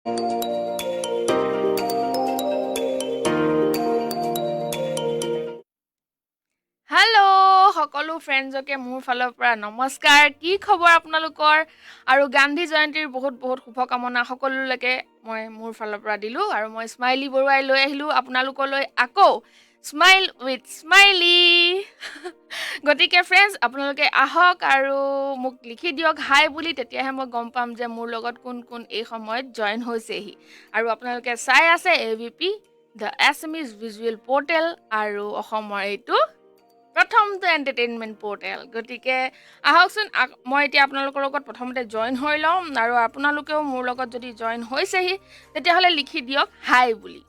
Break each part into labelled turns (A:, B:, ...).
A: Hello' সকলো ফ্ৰেণ্ডজকে মোৰ ফালৰ পৰা নমস্কাৰ কি খবৰ আপোনালোকৰ আৰু গান্ধী জয়ন্তীৰ বহুত বহুত শুভকামনা সকলোলৈকে মই মোৰ ফালৰ পৰা দিলোঁ আৰু মই স্মাইলী বৰুৱাই লৈ আহিলোঁ আপোনালোকলৈ আকৌ স্মাইল উইথ স্মাইলী গতিকে ফ্ৰেণ্ডছ আপোনালোকে আহক আৰু মোক লিখি দিয়ক হাই বুলি তেতিয়াহে মই গম পাম যে মোৰ লগত কোন কোন এই সময়ত জইন হৈছেহি আৰু আপোনালোকে চাই আছে AVP দ্য এছএমইজ ভিজুৱেল পৰ্টেল আৰু অসমৰ এইটো প্ৰথমটো এণ্টাৰটেইনমেণ্ট পৰ্টেল গতিকে আহকচোন মই এতিয়া আপোনালোকৰ লগত প্ৰথমতে জইন হৈ ল'ম আৰু আপোনালোকেও মোৰ লগত যদি জইন হৈছেহি তেতিয়াহ'লে লিখি দিয়ক হাই বুলি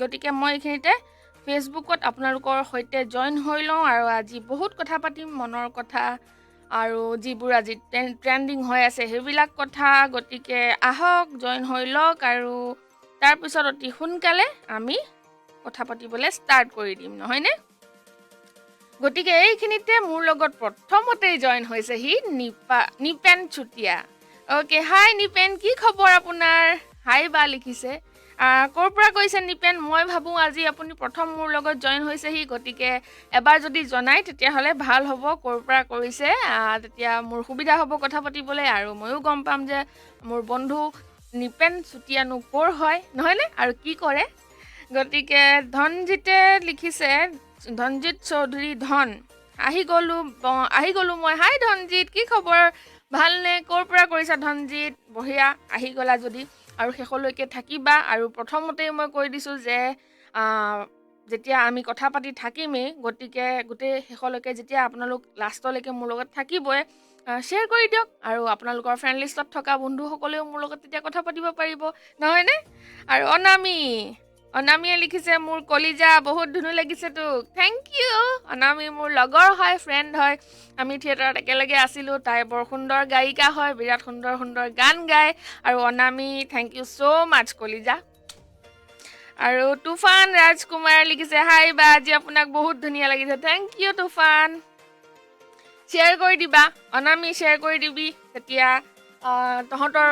A: গতিকে মই এইখিনিতে ফেচবুকত আপোনালোকৰ সৈতে জইন হৈ লওঁ আৰু আজি বহুত কথা পাতিম মনৰ কথা আৰু যিবোৰ আজি ট্ৰেণ্ডিং হৈ আছে সেইবিলাক কথা গতিকে আহক জইন হৈ লওক আৰু তাৰপিছত অতি সোনকালে আমি কথা পাতিবলৈ ষ্টাৰ্ট কৰি দিম নহয়নে গতিকে এইখিনিতে মোৰ লগত প্ৰথমতেই জইন হৈছেহি নিপেন চুতীয়া অ'কে হাই নিপেন কি খবৰ আপোনাৰ হাই বা লিখিছে ক'ৰ পৰা কৈছে নিপেন মই ভাবোঁ আজি আপুনি প্ৰথম মোৰ লগত জইন হৈছেহি গতিকে এবাৰ যদি জনাই তেতিয়াহ'লে ভাল হ'ব ক'ৰ পৰা কৰিছে তেতিয়া মোৰ সুবিধা হ'ব কথা পাতিবলৈ আৰু ময়ো গম পাম যে মোৰ বন্ধু নিপেন চুতীয়ানো ক'ৰ হয় নহয়নে আৰু কি কৰে গতিকে ধনজিতে লিখিছে ধনজিত চৌধুৰী ধন আহি গ'লো মই হাই ধনজিত কি খবৰ ভালনে ক'ৰ পৰা কৰিছা ধনজিত বঢ়িয়া আহি গ'লা যদি আৰু শেষলৈকে থাকিবা আৰু প্ৰথমতেই মই কৈ দিছোঁ যে যেতিয়া আমি কথা পাতি থাকিমেই গতিকে গোটেই শেষলৈকে যেতিয়া আপোনালোক লাষ্টলৈকে মোৰ লগত থাকিবই শ্বেয়াৰ কৰি দিয়ক আৰু আপোনালোকৰ ফ্ৰেণ্ড লিষ্টত থকা বন্ধুসকলেও মোৰ লগত তেতিয়া কথা পাতিব পাৰিব নহয়নে আৰু অনামীয়ে লিখিছে মোৰ কলিজা বহুত ধুনু লাগিছে তোক থেংক ইউ অনামী মোৰ লগৰ হয় ফ্ৰেণ্ড হয় আমি থিয়েটাৰত একেলগে আছিলোঁ তাই বৰ সুন্দৰ গায়িকা হয় বিৰাট সুন্দৰ সুন্দৰ গান গায় আৰু অনামী থেংক ইউ ছ' মাছ কলিজা আৰু তুফান ৰাজকুমাৰ লিখিছে হাই বা আজি আপোনাক বহুত ধুনীয়া লাগিছে থেংক ইউ তুফান শ্বেয়াৰ কৰি দিবা অনামী শ্বেয়াৰ কৰি দিবি তেতিয়া তহঁতৰ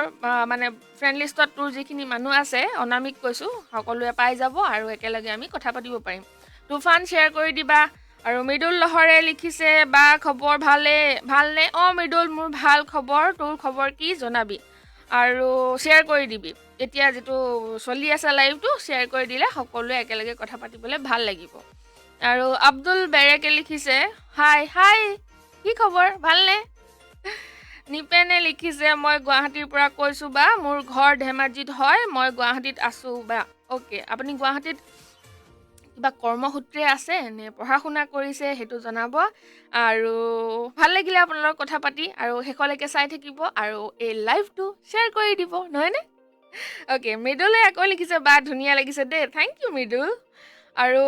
A: মানে ফ্ৰেণ্ড লিষ্টত তোৰ যিখিনি মানুহ আছে অনামিক কৈছোঁ সকলোৱে পাই যাব আৰু একেলগে আমি কথা পাতিব পাৰিম তুফান শ্বেয়াৰ কৰি দিবা আৰু মৃদুল লহৰে লিখিছে বা খবৰ ভালনে মৃদুল মোৰ ভাল খবৰ তোৰ খবৰ কি জনাবি আৰু শ্বেয়াৰ কৰি দিবি এতিয়া যিটো চলি আছে লাইভটো শ্বেয়াৰ কৰি দিলে সকলোৱে একেলগে কথা পাতিবলৈ ভাল লাগিব আৰু আব্দুল বেৰেকে লিখিছে হাই কি খবৰ ভালনে নিপেনে লিখিছে মই গুৱাহাটীৰ পৰা কৈছোঁ বা মোৰ ঘৰ ধেমাজিত হয় মই গুৱাহাটীত আছোঁ বা অ'কে আপুনি গুৱাহাটীত কিবা কৰ্মসূত্ৰে আছে নে পঢ়া শুনা কৰিছে সেইটো জনাব আৰু ভাল লাগিলে আপোনাৰ লগত কথা পাতি আৰু শেষলৈকে চাই থাকিব আৰু এই লাইভটো শ্বেয়াৰ কৰি দিব নহয়নে অ'কে মৃদুলে আকৌ লিখিছে বা ধুনীয়া লাগিছে দেই থেংক ইউ মৃদুল আৰু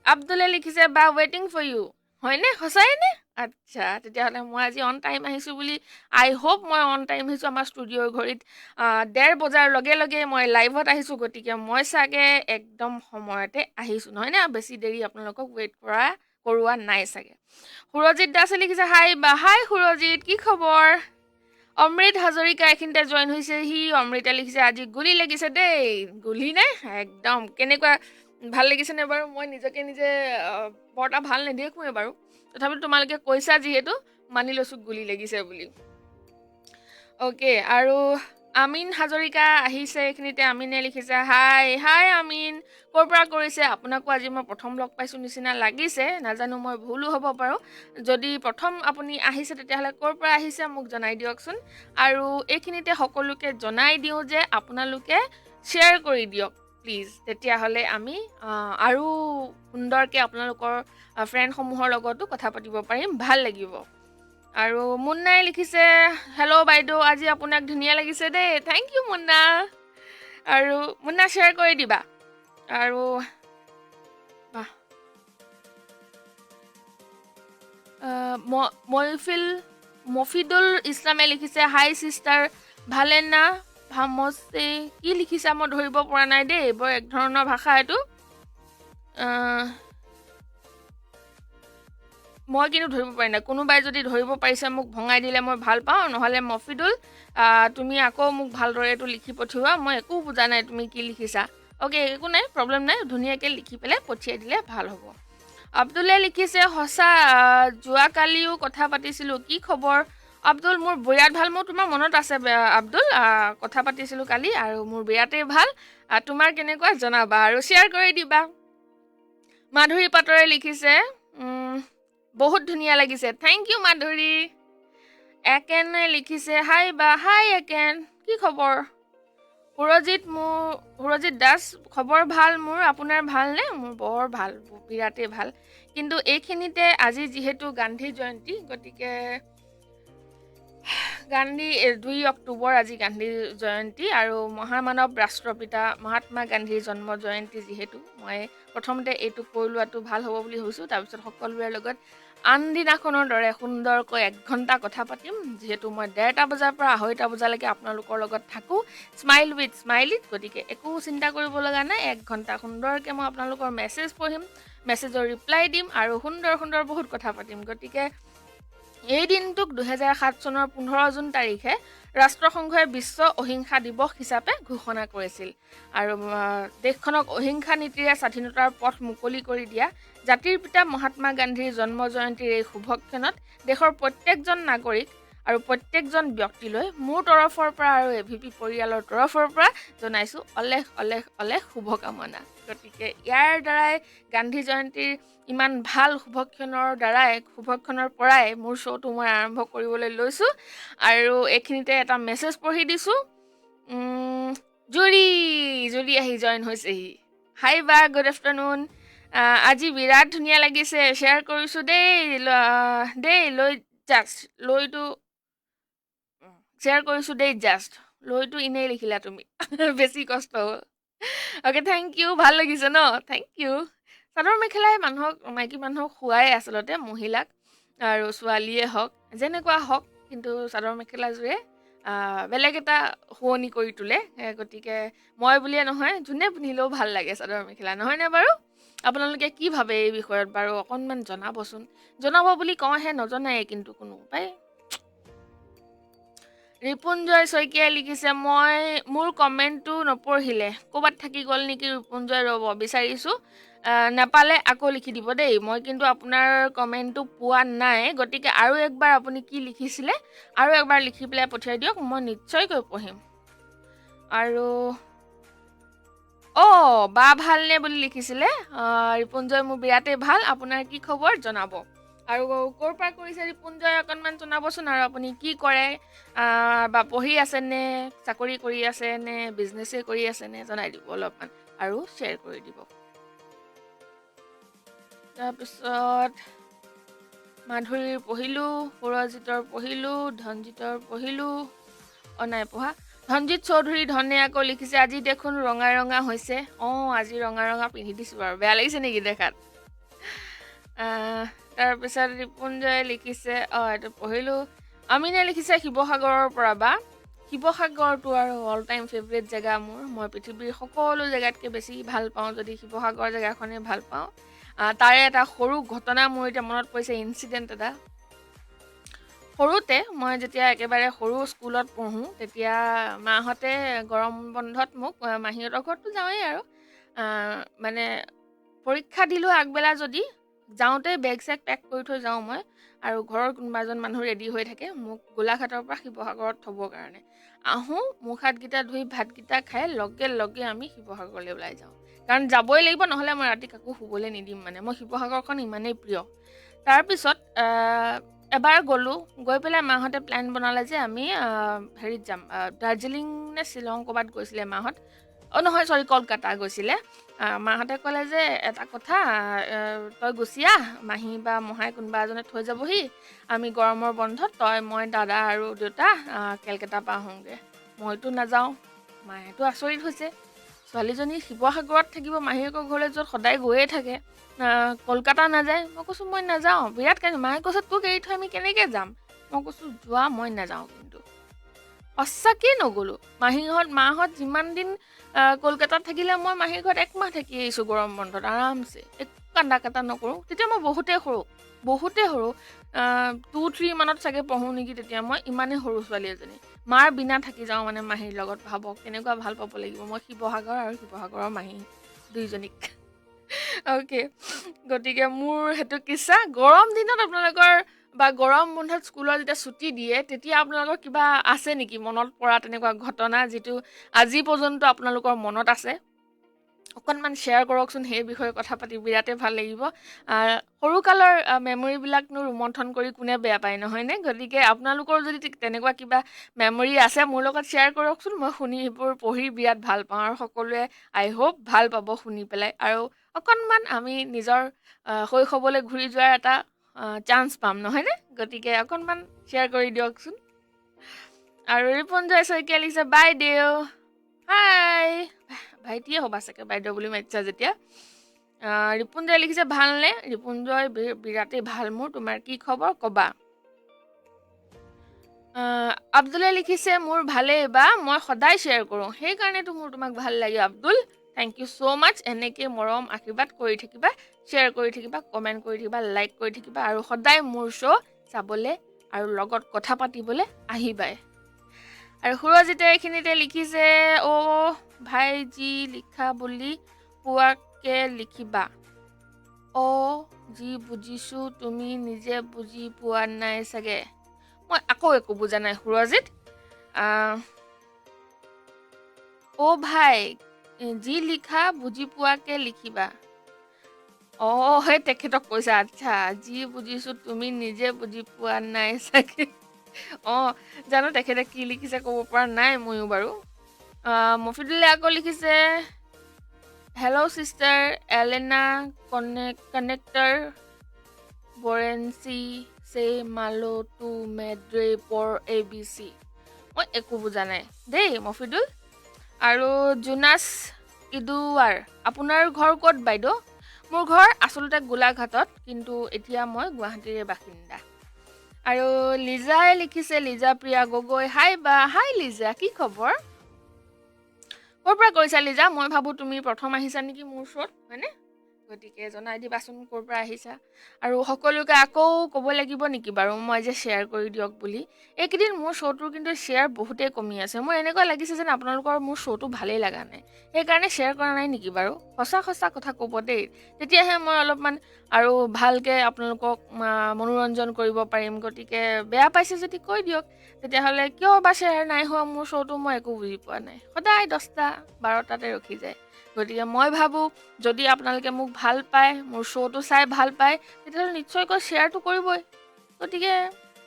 A: আব্দুলে লিখিছে বা ৱেইটিং ফৰ ইউ হয়নে সঁচাইনে আচ্ছা তেতিয়াহ'লে মই আজি অন টাইম আহিছোঁ বুলি আই হোপ মই অন টাইম আহিছোঁ আমাৰ ষ্টুডিঅ'ৰ ঘড়ীত 1:30 বজাৰ লগে লগে মই লাইভত আহিছোঁ গতিকে মই চাগে একদম সময়তে আহিছোঁ নহয়নে বেছি দেৰি আপোনালোকক ৱেইট কৰোৱা নাই চাগে সুৰজিত দাসে লিখিছে হাই সুৰজিত কি খবৰ অমৃত হাজৰিকা এইখিনিতে জইন হৈছে অমৃতা লিখিছে আজি গুলি লাগিছে দেই গুলি নে একদম কেনেকুৱা ভাল লাগিছেনে বাৰু মই নিজকে নিজে বৰ এটা ভাল নেদেখোঁৱে বাৰু তথাপিতো তোমালোকে কৈছা যিহেতু মানি লৈছোঁ গুলি লাগিছে বুলি অ'কে আৰু আমিন হাজৰিকা আহিছে এইখিনিতে আমিনে লিখিছে হাই আমিন ক'ৰ পৰা কৰিছে আপোনাকো আজি মই প্ৰথম লগ পাইছোঁ নিচিনা লাগিছে নাজানো মই ভুলো হ'ব পাৰোঁ যদি প্ৰথম আপুনি আহিছে তেতিয়াহ'লে ক'ৰ পৰা আহিছে মোক জনাই দিয়কচোন আৰু এইখিনিতে সকলোকে জনাই দিওঁ যে আপোনালোকে শ্বেয়াৰ কৰি দিয়ক প্লিজ তেতিয়াহ'লে আমি আৰু সুন্দৰকৈ আপোনালোকৰ ফ্ৰেণ্ডসমূহৰ লগতো কথা পাতিব পাৰিম ভাল লাগিব আৰু মুন্নাই লিখিছে হেল্ল' বাইদেউ আজি আপোনাক ধুনীয়া লাগিছে দেই থেংক ইউ মুন্না আৰু মুন্না শ্বেয়াৰ কৰি দিবা আৰু মফিদুল ইছলামে লিখিছে হাই চিষ্টাৰ ভালে না ভামছে কি লিখিছা মই ধৰিব পৰা নাই দেই বৰ এক ধৰণৰ ভাষা এইটো মই কিন্তু ধৰিব পাৰি নাই কোনোবাই যদি ধৰিব পাৰিছে মোক ভঙাই দিলে মই ভাল পাওঁ নহ'লে মফিদুল তুমি আকৌ মোক ভালদৰে এইটো লিখি পঠিওৱা মই একো বুজা নাই তুমি কি লিখিছা অ'কে একো নাই প্ৰব্লেম নাই ধুনীয়াকৈ লিখি পেলাই পঠিয়াই দিলে ভাল হ'ব আব্দুলে লিখিছে সঁচা যোৱাকালিও কথা পাতিছিলোঁ কি খবৰ আব্দুল মোৰ বিৰাট ভাল মোৰ তোমাৰ মনত আছে আব্দুল কথা পাতিছিলোঁ কালি আৰু মোৰ বিৰাটেই ভাল তোমাৰ কেনেকুৱা জনাবা আৰু শ্বেয়াৰ কৰি দিবা মাধুৰী পাটৰে লিখিছে বহুত ধুনীয়া লাগিছে থেংক ইউ মাধুৰী একেনে লিখিছে হাই একেন কি খবৰ সুৰজিত দাস খবৰ ভাল মোৰ আপোনাৰ ভালনে মোৰ বৰ ভাল বিৰাটেই ভাল কিন্তু এইখিনিতে আজি যিহেতু গান্ধী জয়ন্তী গতিকে গান্ধী 2 অক্টোবৰ আজি গান্ধী জয়ন্তী আৰু মহামানৱ ৰাষ্ট্ৰপিতা মহাত্মা গান্ধীৰ জন্ম জয়ন্তী যিহেতু মই প্ৰথমতে এইটো কৈ লোৱাটো ভাল হ'ব বুলি ভাবিছোঁ তাৰপিছত সকলোৰে লগত আন দিনাখনৰ দৰে সুন্দৰকৈ 1 ঘণ্টা কথা পাতিম যিহেতু মই 1:30 বজাৰ পৰা 2:30 বজালৈকে আপোনালোকৰ লগত থাকোঁ স্মাইল উইথ স্মাইলিত গতিকে একো চিন্তা কৰিব লগা নাই 1 ঘণ্টা সুন্দৰকৈ মই আপোনালোকৰ মেছেজ পঢ়িম মেছেজৰ ৰিপ্লাই দিম আৰু সুন্দৰ বহুত কথা পাতিম গতিকে এই দিনটোক 2007 চনৰ 15 জুন তাৰিখে ৰাষ্ট্ৰসংঘই বিশ্ব অহিংসা দিৱস হিচাপে ঘোষণা কৰিছিল আৰু দেশখনক অহিংসা নীতিৰে স্বাধীনতাৰ পথ মুকলি কৰি দিয়া জাতিৰ পিতা মহাত্মা গান্ধীৰ জন্ম জয়ন্তীৰ এই শুভক্ষণত দেশৰ প্ৰত্যেকজন নাগৰিক আৰু প্ৰত্যেকজন ব্যক্তিলৈ মোৰ তৰফৰ পৰা আৰু এভিপি পৰিয়ালৰ তৰফৰ পৰা জনাইছোঁ অলেখ শুভকামনা গতিকে ইয়াৰ দ্বাৰাই গান্ধী জয়ন্তীৰ ইমান ভাল শুভক্ষণৰ পৰাই মোৰ শ্ব'টো মই আৰম্ভ কৰিবলৈ লৈছোঁ আৰু এইখিনিতে এটা মেছেজ পঢ়ি দিছোঁ জুৰি আহি জইন হৈছেহি হাই বা গুড আফটাৰনুন আজি বিৰাট ধুনীয়া লাগিছে শ্বেয়াৰ কৰিছোঁ দেই লৈটো এনেই লিখিলা তুমি বেছি কষ্ট হ'ল অ'কে থেংক ইউ ভাল লাগিছে ন থেংক ইউ চাদৰ মেখেলাই মাইকী মানুহক শুৱাই আচলতে মহিলাক আৰু ছোৱালীয়ে হওক যেনেকুৱা হওক কিন্তু চাদৰ মেখেলাযোৰে বেলেগ এটা শুৱনি কৰি তোলে গতিকে মই বুলিয়ে নহয় যোনে পিন্ধিলেও ভাল লাগে চাদৰ মেখেলা নহয়নে বাৰু আপোনালোকে কি ভাবে এই বিষয়ত বাৰু অকণমান জনাব বুলি কওঁহে নজনায়ে কিন্তু কোনো উপায় ৰিপুঞ্জয় শইকীয়াই লিখিছে মোৰ কমেণ্টটো নপঢ়িলে ক'ৰবাত থাকি গ'ল নেকি ৰিপুঞ্জয় ৰ'ব বিচাৰিছোঁ নাপালে আকৌ লিখি দিব দেই মই কিন্তু আপোনাৰ কমেণ্টটো পোৱা নাই গতিকে আৰু একবাৰ আপুনি কি লিখিছিলে আৰু একবাৰ লিখি পেলাই পঠিয়াই দিয়ক মই নিশ্চয়কৈ পঢ়িম আৰু বা ভালনে বুলি লিখিছিলে ৰিপুঞ্জয় মোৰ বিৰাটেই ভাল আপোনাৰ কি খবৰ জনাব আৰু ক'ৰ পৰা কৰিছে ৰিপুঞ্জয় অকণমান জনাবচোন আৰু আপুনি কি কৰে বা পঢ়ি আছেনে চাকৰি কৰি আছে নে বিজনেছেই কৰি আছেনে জনাই দিব অলপমান আৰু শ্বেয়াৰ কৰি দিব তাৰপিছত মাধুৰীৰ পঢ়িলোঁ সুৰজিতৰ পঢ়িলোঁ ধনজিতৰ পঢ়িলোঁ নাই পঢ়া ধনজিত চৌধুৰী ধনে আকৌ লিখিছে আজি দেখোন ৰঙা হৈছে আজি ৰঙা পিন্ধি দিছোঁ বাৰু বেয়া লাগিছে নেকি দেখাত তাৰপিছত ৰিপুঞ্জয়ে লিখিছে এইটো পঢ়িলোঁ আমিনে লিখিছে শিৱসাগৰৰ পৰা বা শিৱসাগৰটো আৰু অল টাইম ফেভৰেট জেগা মোৰ মই পৃথিৱীৰ সকলো জেগাতকৈ বেছি ভাল পাওঁ যদি শিৱসাগৰ জেগাখনেই ভাল পাওঁ তাৰে এটা সৰু ঘটনা মোৰ এতিয়া মনত পৰিছে ইনচিডেণ্ট এটা সৰুতে মই যেতিয়া একেবাৰে সৰু স্কুলত পঢ়োঁ তেতিয়া মাহঁতে গৰম বন্ধত মোক মাহীহঁতৰ ঘৰতো যাওঁৱেই আৰু মানে পৰীক্ষা দিলোঁ আগবেলা যদি যাওঁতে বেগ চেগ পেক কৰি থৈ যাওঁ মই আৰু ঘৰৰ কোনোবা এজন মানুহ ৰেডি হৈ থাকে মোক গোলাঘাটৰ পৰা শিৱসাগৰত থ'বৰ কাৰণে আহোঁ মুখ হাতকেইটা ধুই ভাতকেইটা খাই লগে আমি শিৱসাগৰলৈ ওলাই যাওঁ কাৰণ যাবই লাগিব নহ'লে মই ৰাতি কাকো শুবলৈ নিদিম মানে মই শিৱসাগৰখন ইমানেই প্ৰিয় তাৰপিছত এবাৰ গৈ পেলাই মাহঁতে প্লেন বনালে যে আমি হেৰিত যাম দাৰ্জিলিং নে শ্বিলং ক'ৰবাত গৈছিলে মাহঁত কলকাতা গৈছিলে মাহঁতে ক'লে যে এটা কথা তই গুচি আহ মাহী বা মহাই কোনোবা এজনে থৈ যাবহি আমি গৰমৰ বন্ধত মই দাদা আৰু দেউতা কেলকাতা পৰা আহোঁগৈ মইতো নাযাওঁ মায়েতো আচৰিত হৈছে ছোৱালীজনী শিৱসাগৰত থাকিব মাহীয়েকৰ ঘৰলৈ য'ত সদায় গৈয়ে থাকে কলকাতা নাযায় মই কৈছোঁ মই নাযাওঁ বিৰাট কান্দি মায়ে কৈছে তোক এৰি থৈ আমি কেনেকৈ যাম মই কৈছোঁ যোৱা মই নাযাওঁ কিন্তু সঁচাকেই নগ'লোঁ মাহঁত যিমান দিন কলকাতাত থাকিলে মই মাহীৰ ঘৰত 1 মাহ থাকি আহিছোঁ গৰম বন্ধত আৰামছে কান্দা কাটা নকৰোঁ তেতিয়া মই বহুতেই সৰু 2-3 মানত চাগে পঢ়োঁ নেকি তেতিয়া মই ইমানেই সৰু ছোৱালী এজনী মাৰ বিনা থাকি যাওঁ মানে মাহীৰ লগত ভাবক কেনেকুৱা ভাল পাব লাগিব মই শিৱসাগৰ আৰু শিৱসাগৰৰ মাহী দুইজনীক অ'কে গতিকে মোৰ সেইটো কিচ্ছা গৰম দিনত আপোনালোকৰ বা গৰম বন্ধত স্কুলৰ যেতিয়া ছুটি দিয়ে তেতিয়া আপোনালোকৰ কিবা আছে নেকি মনত পৰা তেনেকুৱা ঘটনা যিটো আজি পৰ্যন্ত আপোনালোকৰ মনত আছে অকণমান শ্বেয়াৰ কৰকচোন সেই বিষয়ে কথা পাতি বিৰাটেই ভাল লাগিব সৰুকালৰ মেমৰিবিলাকনো ৰোমন্থন কৰি কোনে বেয়া পায় নহয়নে গতিকে আপোনালোকৰ যদি তেনেকুৱা কিবা মেমৰি আছে মোৰ লগত শ্বেয়াৰ কৰকচোন মই শুনি সেইবোৰ পঢ়ি বিৰাট ভাল পাওঁ আৰু সকলোৱে আই হোপ ভাল পাব শুনি পেলাই আৰু অকণমান আমি নিজৰ শৈশৱলৈ ঘূৰি যোৱাৰ এটা চান্স পাম নহয়নে গতিকে অকণমান শ্বেয়াৰ কৰি দিয়কচোন আৰু ৰিপুঞ্জয় শইকীয়া লিখিছে বাইদেউ হাই ভাইটিয়ে হ'বা চাগে বাইদেউ বুলি মাতিছা যেতিয়া ৰিপুঞ্জয় লিখিছে ভালনে ৰিপুঞ্জয় বিৰাটেই ভাল মোৰ তোমাৰ কি খবৰ ক'বা আব্দুলে লিখিছে মোৰ ভালেই বা মই সদায় শ্বেয়াৰ কৰোঁ সেইকাৰণেতো মোৰ তোমাক ভাল লাগে আব্দুল থেংক ইউ ছ' মাছ এনেকৈ মৰম আশীৰ্বাদ কৰি থাকিবা শ্বেয়াৰ কৰি থাকিবা কমেণ্ট কৰি থাকিবা লাইক কৰি থাকিবা আৰু সদায় মোৰ শ্ব' চাবলৈ আৰু লগত কথা পাতিবলৈ আহিবাই আৰু সুৰজিতে এইখিনিতে লিখিছে ভাই যি লিখা বুলি পোৱাকে লিখিবা যি বুজিছোঁ তুমি নিজে বুজি পোৱা নাই চাগে মই আকৌ একো বুজা নাই সুৰজিত ভাই যি লিখা বুজি পোৱাকে লিখিবা সেই তেখেতক কৈছা আচ্ছা যি বুজিছোঁ তুমি নিজে বুজি পোৱা নাই চাগে জানো তেখেতে কি লিখিছে ক'ব পৰা নাই ময়ো বাৰু মফিদুল্লে আকৌ লিখিছে হেল্ল' চিষ্টাৰ এলেনা কানেক্টাৰ বৰেঞ্চি চে মালো টু মেড্ৰে পৰ ABC মই একো বুজা নাই দেই মফিদুল আৰু জোনাছ ইদুৱাৰ আপোনাৰ ঘৰ ক'ত বাইদেউ মোৰ ঘৰ আচলতে গোলাঘাটত কিন্তু এতিয়া মই গুৱাহাটীৰে বাসিন্দা আৰু লিজাই লিখিছে লিজা প্ৰিয়া গগৈ হাই লিজা কি খবৰ ক'ৰ পৰা কৈছা লিজা মই ভাবোঁ তুমি প্ৰথম আহিছা নেকি মোৰ শ্ব'ত হয়নে গতিকে জনাই দিবাচোন ক'ৰ পৰা আহিছা আৰু সকলোকে আকৌ ক'ব লাগিব নেকি বাৰু মই যে শ্বেয়াৰ কৰি দিয়ক বুলি এইকেইদিন মোৰ শ্ব'টোৰ কিন্তু শ্বেয়াৰ বহুতেই কমি আছে মোৰ এনেকুৱা লাগিছে যেন আপোনালোকৰ মোৰ শ্ব'টো ভালেই লগা নাই সেইকাৰণে শ্বেয়াৰ কৰা নাই নেকি বাৰু সঁচা কথা ক'ব দেই তেতিয়াহে মই অলপমান আৰু ভালকৈ আপোনালোকক মনোৰঞ্জন কৰিব পাৰিম গতিকে বেয়া পাইছে যদি কৈ দিয়ক তেতিয়াহ'লে কিয় বা শ্বেয়াৰ নাই হোৱা মোৰ শ্ব'টো মই একো বুজি পোৱা নাই সদায় 10-12টাতে ৰখি যায় গতিকে মই ভাবোঁ যদি আপোনালোকে মোক ভাল পায় মোৰ শ্ব'টো চাই ভাল পায় তেতিয়াহ'লে নিশ্চয়কৈ শ্বেয়াৰটো কৰিবই গতিকে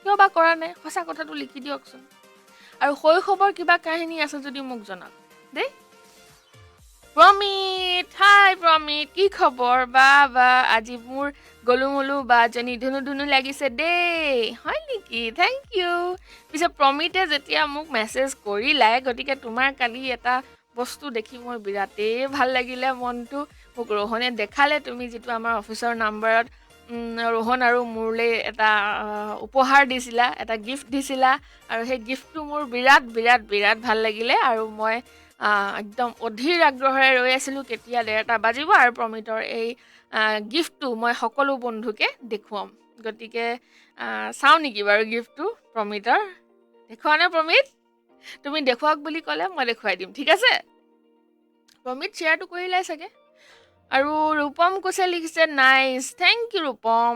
A: কিয় বা কৰা নাই সঁচা কথাটো লিখি দিয়কচোন আৰু শৈশৱৰ কিবা কাহিনী আছে যদি মোক জনাওক দেই প্ৰমিত প্ৰমিত কি খবৰ বা আজি মোৰ গলুমলু বা জনী ধুনু লাগিছে দেই হয় নেকি থেংক ইউ পিছে প্ৰমিতে যেতিয়া মোক মেছেজ কৰিলাই গতিকে তোমাৰ কালি এটা বস্তু দেখি মোৰ বিৰাটেই ভাল লাগিলে মনটো মোক ৰোহনে দেখালে তুমি যিটো আমাৰ অফিচৰ নাম্বাৰত ৰোহন আৰু মোৰলৈ এটা উপহাৰ দিছিলা এটা গিফ্ট দিছিলা আৰু সেই গিফ্টটো মোৰ বিৰাট ভাল লাগিলে আৰু মই একদম অধীৰ আগ্ৰহেৰে ৰৈ আছিলোঁ কেতিয়া 1:30 বাজিব আৰু প্ৰমিতৰ এই গিফ্টটো মই সকলো বন্ধুকে দেখুৱাম গতিকে চাওঁ নেকি বাৰু গিফ্টটো প্ৰমিতৰ দেখুওৱা নে প্ৰমিত তুমি দেখুৱাওক বুলি ক'লে মই দেখুৱাই দিম ঠিক আছে প্ৰমিত শ্বেয়াৰটো কৰিলাই চাগে আৰু ৰূপম কোচে লিখিছে নাইচ থেংক ইউ ৰূপম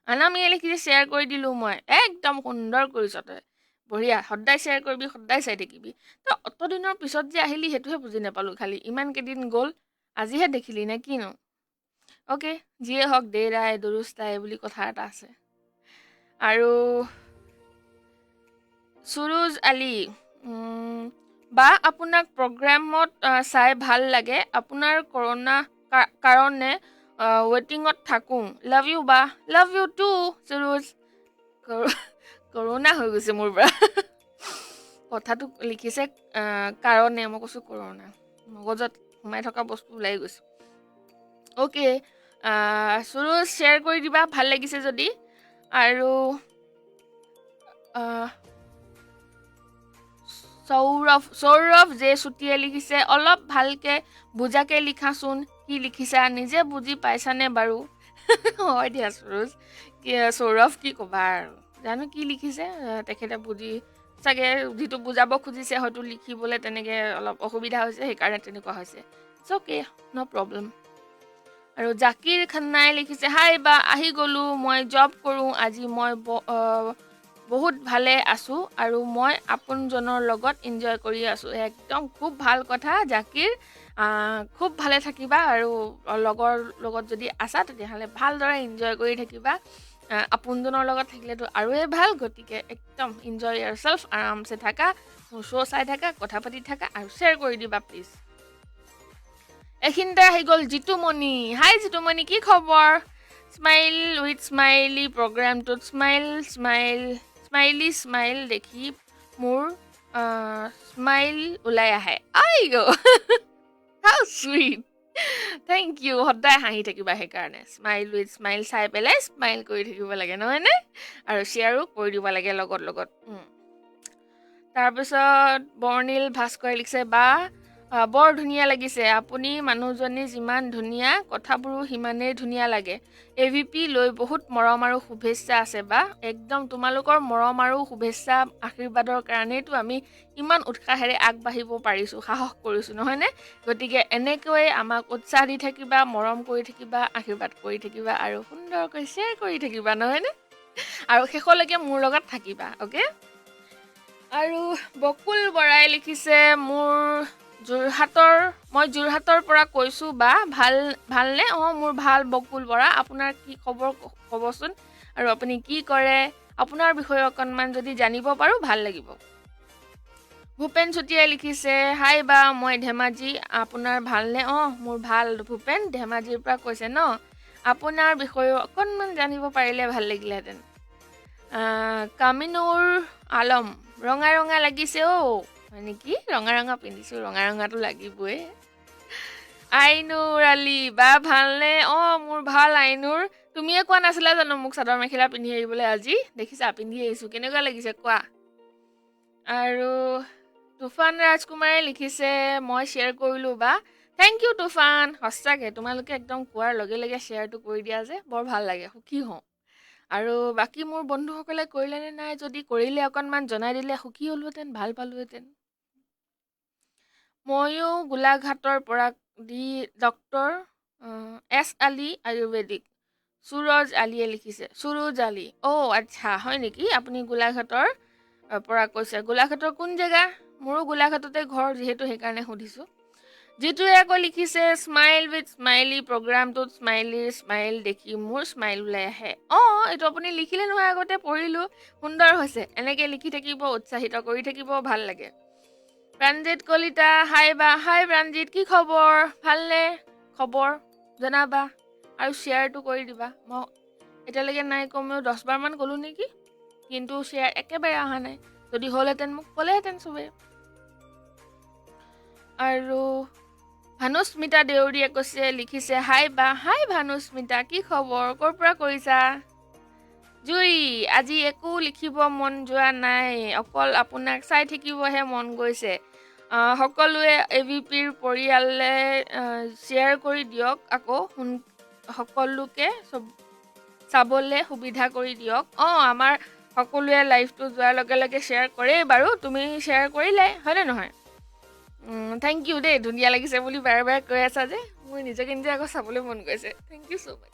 A: আনামিয়ে লিখিছে শ্বেয়াৰ কৰি দিলোঁ মই একদম সুন্দৰ কৰিছ তই বঢ়িয়া সদায় শ্বেয়াৰ কৰিবি সদায় চাই থাকিবি তই অত দিনৰ পিছত যে আহিলি সেইটোহে বুজি নাপালোঁ খালি ইমান কেইদিন গ'ল আজিহে দেখিলি নে কিনো অ'কে যিয়ে হওক দেৰাই দুৰুস্তাই বুলি কথা এটা আছে আৰু সুৰুজ আলী বা আপোনাক প্ৰগ্ৰেমত চাই ভাল লাগে আপোনাৰ কৰোণা কাৰণে ৱেটিঙত থাকোঁ লাভ ইউ বা লাভ ইউ টু সুৰুজ কৰোণা হৈ গৈছে মোৰ পৰা কথাটো লিখিছে কাৰণে মই কৈছোঁ কৰোণা মগজত সোমাই থকা বস্তু ওলাই গৈছে অ'কে সুৰুজ শ্বেয়াৰ কৰি দিবা ভাল লাগিছে যদি আৰু সৌৰভ যে চুটিয়ে লিখিছে অলপ ভালকৈ বুজাকৈ লিখাচোন কি লিখিছা নিজে বুজি পাইছানে বাৰু হয় দিয়া সৌৰভ সৌৰভ কি ক'বা আৰু জানো কি লিখিছে তেখেতে বুজি চাগে যিটো বুজাব খুজিছে হয়তো লিখিবলৈ তেনেকৈ অলপ অসুবিধা হৈছে সেইকাৰণে তেনেকুৱা হৈছে ইটছ অ'কে ন' প্ৰব্লেম আৰু জাকিৰ খান্নাই লিখিছে হাই বা আহি গ'লো মই জব কৰোঁ আজি মই বহুত ভালে আছোঁ আৰু মই আপোনজনৰ লগত এনজয় কৰি আছোঁ একদম খুব ভাল কথা জাকিৰ খুব ভালে থাকিবা আৰু লগৰ লগত যদি আছা তেতিয়াহ'লে ভালদৰে এনজয় কৰি থাকিবা আপোনজনৰ লগত থাকিলেতো আৰুৱে ভাল গতিকে একদম এনজয় ইয়াৰ চেল্ফ আৰামছে থাকা মোৰ শ্ব' চাই থাকা কথা পাতি থাকা আৰু শ্বেয়াৰ কৰি দিবা প্লিজ এইখিনিতে আহি গ'ল জিতুমণি হাই জিতুমণি কি খবৰ স্মাইল উইথ স্মাইলি প্ৰগ্ৰামটোত স্মাইল দেখি মোৰ স্মাইল ওলাই আহে আই গ' হাউ চুইট থেংক ইউ সদায় হাঁহি থাকিবা সেইকাৰণে স্মাইল উইথ স্মাইল চাই পেলাই স্মাইল কৰি থাকিব লাগে নহয়নে আৰু শ্বেয়াৰো কৰি দিব লাগে লগত তাৰপিছত বৰ্ণিল ভাস্কৰে লিখিছে বা বৰ ধুনীয়া লাগিছে আপুনি মানুহজনী যিমান ধুনীয়া কথাবোৰো সিমানেই ধুনীয়া লাগে AVP লৈ বহুত মৰম আৰু শুভেচ্ছা আছে বা একদম তোমালোকৰ মৰম আৰু শুভেচ্ছা আশীৰ্বাদৰ কাৰণেইতো আমি ইমান উৎসাহেৰে আগবাঢ়িব পাৰিছোঁ সাহস কৰিছোঁ নহয়নে গতিকে এনেকৈয়ে আমাক উৎসাহ দি থাকিবা মৰম কৰি থাকিবা আশীৰ্বাদ কৰি থাকিবা আৰু সুন্দৰকৈ শ্বেয়াৰ কৰি থাকিবা নহয়নে আৰু শেষলৈকে মোৰ লগত থাকিবা অ'কে আৰু বকুল বৰাই লিখিছে মই যোৰহাটৰ পৰা কৈছোঁ বা ভালনে মোৰ ভাল বকুল বৰা আপোনাৰ কি খবৰ ক'বচোন আৰু আপুনি কি কৰে আপোনাৰ বিষয়ে অকণমান যদি জানিব পাৰোঁ ভাল লাগিব ভূপেন চুতীয়াই লিখিছে হাই বা মই ধেমাজি আপোনাৰ ভালনে মোৰ ভাল ভূপেন ধেমাজিৰ পৰা কৈছে ন আপোনাৰ বিষয়ে অকণমান জানিব পাৰিলে ভাল লাগিলেহেঁতেন কামিনুৰ আলম ৰঙা লাগিছে হয় নেকি ৰঙা পিন্ধিছোঁ ৰঙাটো লাগিবই আইনুৰ আলি বা ভালনে মোৰ ভাল আইনুৰ তুমিয়ে কোৱা নাছিলা জানো মোক চাদৰ মেখেলা পিন্ধি আহিবলৈ আজি দেখিছা পিন্ধি আহিছোঁ কেনেকুৱা লাগিছে কোৱা আৰু তুফান ৰাজকুমাৰে লিখিছে মই শ্বেয়াৰ কৰিলোঁ বা থেংক ইউ তুফান সঁচাকৈ তোমালোকে একদম কোৱাৰ লগে লগে শ্বেয়াৰটো কৰি দিয়া যে বৰ ভাল লাগে সুখী হওঁ আৰু বাকী মোৰ বন্ধুসকলে কৰিলেনে নাই যদি কৰিলে অকণমান জনাই দিলে সুখী হ'লোহেঁতেন ভাল পালোহেঁতেন ময়ো গোলাঘাটৰ পৰা ডক্টৰ এছ আলি আয়ুৰ্বেদিক সুৰজ আলিয়ে লিখিছে সুৰজ আলি আচ্ছা হয় নেকি আপুনি গোলাঘাটৰ পৰা কৈছে গোলাঘাটৰ কোন জেগা মোৰো গোলাঘাটতে ঘৰ যিহেতু সেইকাৰণে সুধিছোঁ যিটোৱে আকৌ লিখিছে স্মাইল উইথ স্মাইলি প্ৰগ্ৰামটোত স্মাইল দেখি মোৰ স্মাইল ওলাই আহে এইটো আপুনি লিখিলে নহয় আগতে পঢ়িলোঁ সুন্দৰ হৈছে এনেকৈ লিখি থাকিব উৎসাহিত কৰি থাকিব ভাল লাগে প্ৰাণজিত কলিতা হাই প্ৰাণজিত কি খবৰ ভালনে খবৰ জনাবা আৰু শ্বেয়াৰটো কৰি দিবা মই এতিয়ালৈকে নাই কমেও 10 বাৰমান ক'লোঁ নেকি কিন্তু শ্বেয়াৰ একেবাৰে অহা নাই যদি হ'লহেঁতেন মোক ক'লেহেঁতেন চবে আৰু ভানুস্মিতা দেউৰীয়ে কৈছে লিখিছে হাই ভানুস্মিতা কি খবৰ ক'ৰ পৰা কৰিছা জুই আজি একো লিখিব মন যোৱা নাই অকল আপোনাক চাই থাকিবহে মন গৈছে সকলোৱে AVPৰ পৰিয়ালে শ্বেয়াৰ কৰি দিয়ক আকৌ সকলোকে চাবলৈ সুবিধা কৰি দিয়ক আমাৰ সকলোৱে লাইভটো যোৱাৰ লগে লগে শ্বেয়াৰ কৰেই বাৰু তুমি শ্বেয়াৰ কৰিলাই হয়নে নহয় থেংক ইউ দেই ধুনীয়া লাগিছে বুলি বাৰে বাৰে কৈ আছা যে মোৰ নিজকে নিজে আকৌ চাবলৈ মন গৈছে থেংক ইউ ছ' মাছ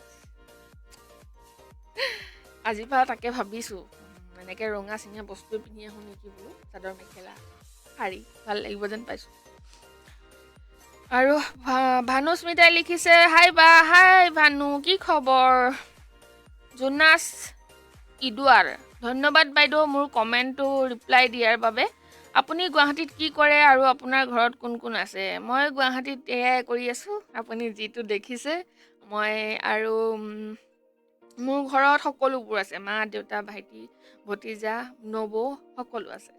A: আজিৰ পৰা তাকে ভাবিছোঁ এনেকৈ ৰঙা চিঙা বস্তু পিন্ধি আহোঁ নেকি বোলো চাদৰ মেখেলা শাৰী ভাল লাগিব যেন পাইছোঁ আৰু ভানুস্মিতাই লিখিছে হাই ভানু কি খবৰ জোনাছ ইডুৱাৰ ধন্যবাদ বাইদেউ মোৰ কমেণ্টটো ৰিপ্লাই দিয়াৰ বাবে আপুনি গুৱাহাটীত কি কৰে আৰু আপোনাৰ ঘৰত কোন কোন আছে মই গুৱাহাটীত এয়াই কৰি আছোঁ আপুনি যিটো দেখিছে মই আৰু মোৰ ঘৰত সকলোবোৰ আছে মা দেউতা ভাইটি ভতিজা নবৌ সকলো আছে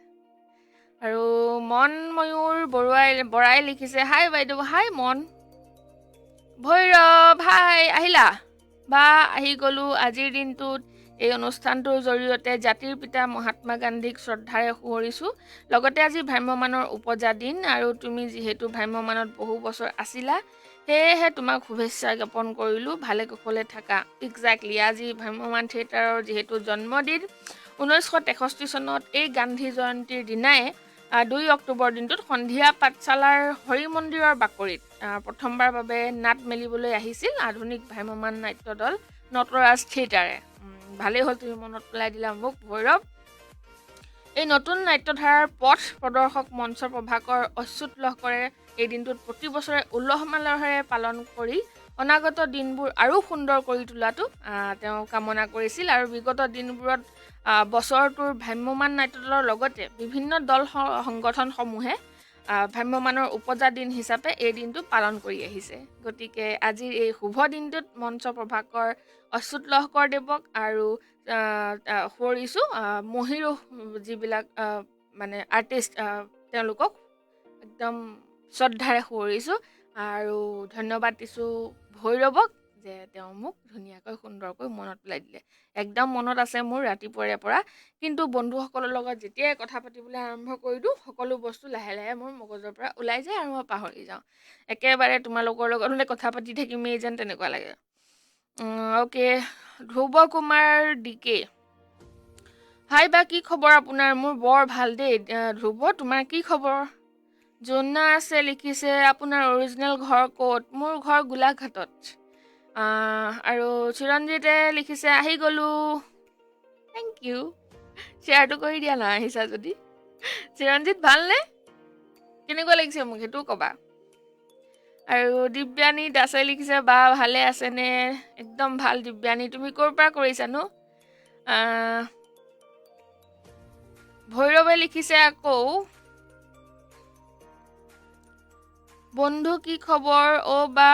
A: আৰু মন ময়ূৰ বৰাই লিখিছে হাই বাইদেউ হাই মন ভৈৰৱ হাই আহিলা বা আহি গ'লোঁ আজিৰ দিনটোত এই অনুষ্ঠানটোৰ জৰিয়তে জাতিৰ পিতা মহাত্মা গান্ধীক শ্ৰদ্ধাৰে সোঁৱৰিছোঁ। লগতে আজি ভ্ৰাম্যমাণৰ উপজা দিন আৰু তুমি যিহেতু ভ্ৰাম্যমাণত বহু বছৰ আছিলা, সেয়েহে তোমাক শুভেচ্ছা জ্ঞাপন কৰিলোঁ। ভালে কুশলে থাকা। এক্সেক্টলি, আজি ভ্ৰাম্যমাণ থিয়েটাৰৰ যিহেতু জন্মদিন, 1963 চনত এই গান্ধী জয়ন্তীৰ দিনাই 2 অক্টোবৰ দিনটোত সন্ধিয়া পাঠশালাৰ হৰি মন্দিৰৰ বাকৰিত প্ৰথমবাৰ বাবে নাট মেলিবলৈ আহিছিল আধুনিক ভ্ৰাম্যমাণ নাট্য দল নটৰাজ থিয়েটাৰে। ভালেই হ'ল তুমি মনত পেলাই দিলা মোক, ভৈৰৱ। এই নতুন নাট্যধাৰাৰ পথ প্ৰদৰ্শক মঞ্চ প্ৰভাকৰ অচ্যুত লহকৰে এই দিনটোত প্ৰতি বছৰে উলহ মালহেৰে পালন কৰি অনাগত দিনবোৰ আৰু সুন্দৰ কৰি তোলাটো তেওঁ কামনা কৰিছিল। আৰু বিগত দিনবোৰত বছৰটোৰ ভ্ৰাম্যমাণ নাট্যদলৰ লগতে বিভিন্ন দল সংগঠনসমূহে ভ্ৰাম্যমাণৰ উপজা দিন হিচাপে এই দিনটো পালন কৰি আহিছে। গতিকে আজিৰ এই শুভ দিনটোত মঞ্চ প্ৰভাকৰ অচ্যুত লহকৰ দেৱক আৰু সোঁৱৰিছোঁ মহিৰো যিবিলাক মানে আৰ্টিষ্ট তেওঁলোকক একদম শ্ৰদ্ধাৰে সোঁৱৰিছোঁ আৰু ধন্যবাদ দিছোঁ ভৈৰৱক যে তেওঁ মোক ধুনীয়াকৈ সুন্দৰকৈ মনত পেলাই দিলে। একদম মনত আছে মোৰ ৰাতিপুৱাৰে পৰা, কিন্তু বন্ধুসকলৰ লগত যেতিয়াই কথা পাতিবলৈ আৰম্ভ কৰি দিওঁ সকলো বস্তু লাহে লাহে মোৰ মগজৰ পৰা ওলাই যায় আৰু মই পাহৰি যাওঁ। একেবাৰে তোমালোকৰ লগত মানে কথা পাতি থাকিমেই যেন তেনেকুৱা লাগে। অ'কে, ধ্ৰুৱ কুমাৰ ডিকে, হাই বা কি খবৰ আপোনাৰ? মোৰ বৰ ভাল দেই ধ্ৰুৱ, তোমাৰ কি খবৰ? জোনা আছে লিখিছে আপোনাৰ অৰিজিনেল ঘৰ ক'ত? মোৰ ঘৰ গোলাঘাটত। আৰু চিৰঞ্জিতে লিখিছে আহি গ'লোঁ। থেংক ইউ, শ্বেয়াৰটো কৰি দিয়া না আহিছা যদি। চিৰঞ্জিত ভালনে? কেনেকুৱা লাগিছে মোক সেইটোও ক'বা। আৰু দিব্যানী দাসে লিখিছে বা ভালে আছেনে? একদম ভাল দিব্যানী, তুমি ক'ৰ পৰা কৰিছানো? ভৈৰৱে লিখিছে আকৌ বন্ধু কি খবৰ বা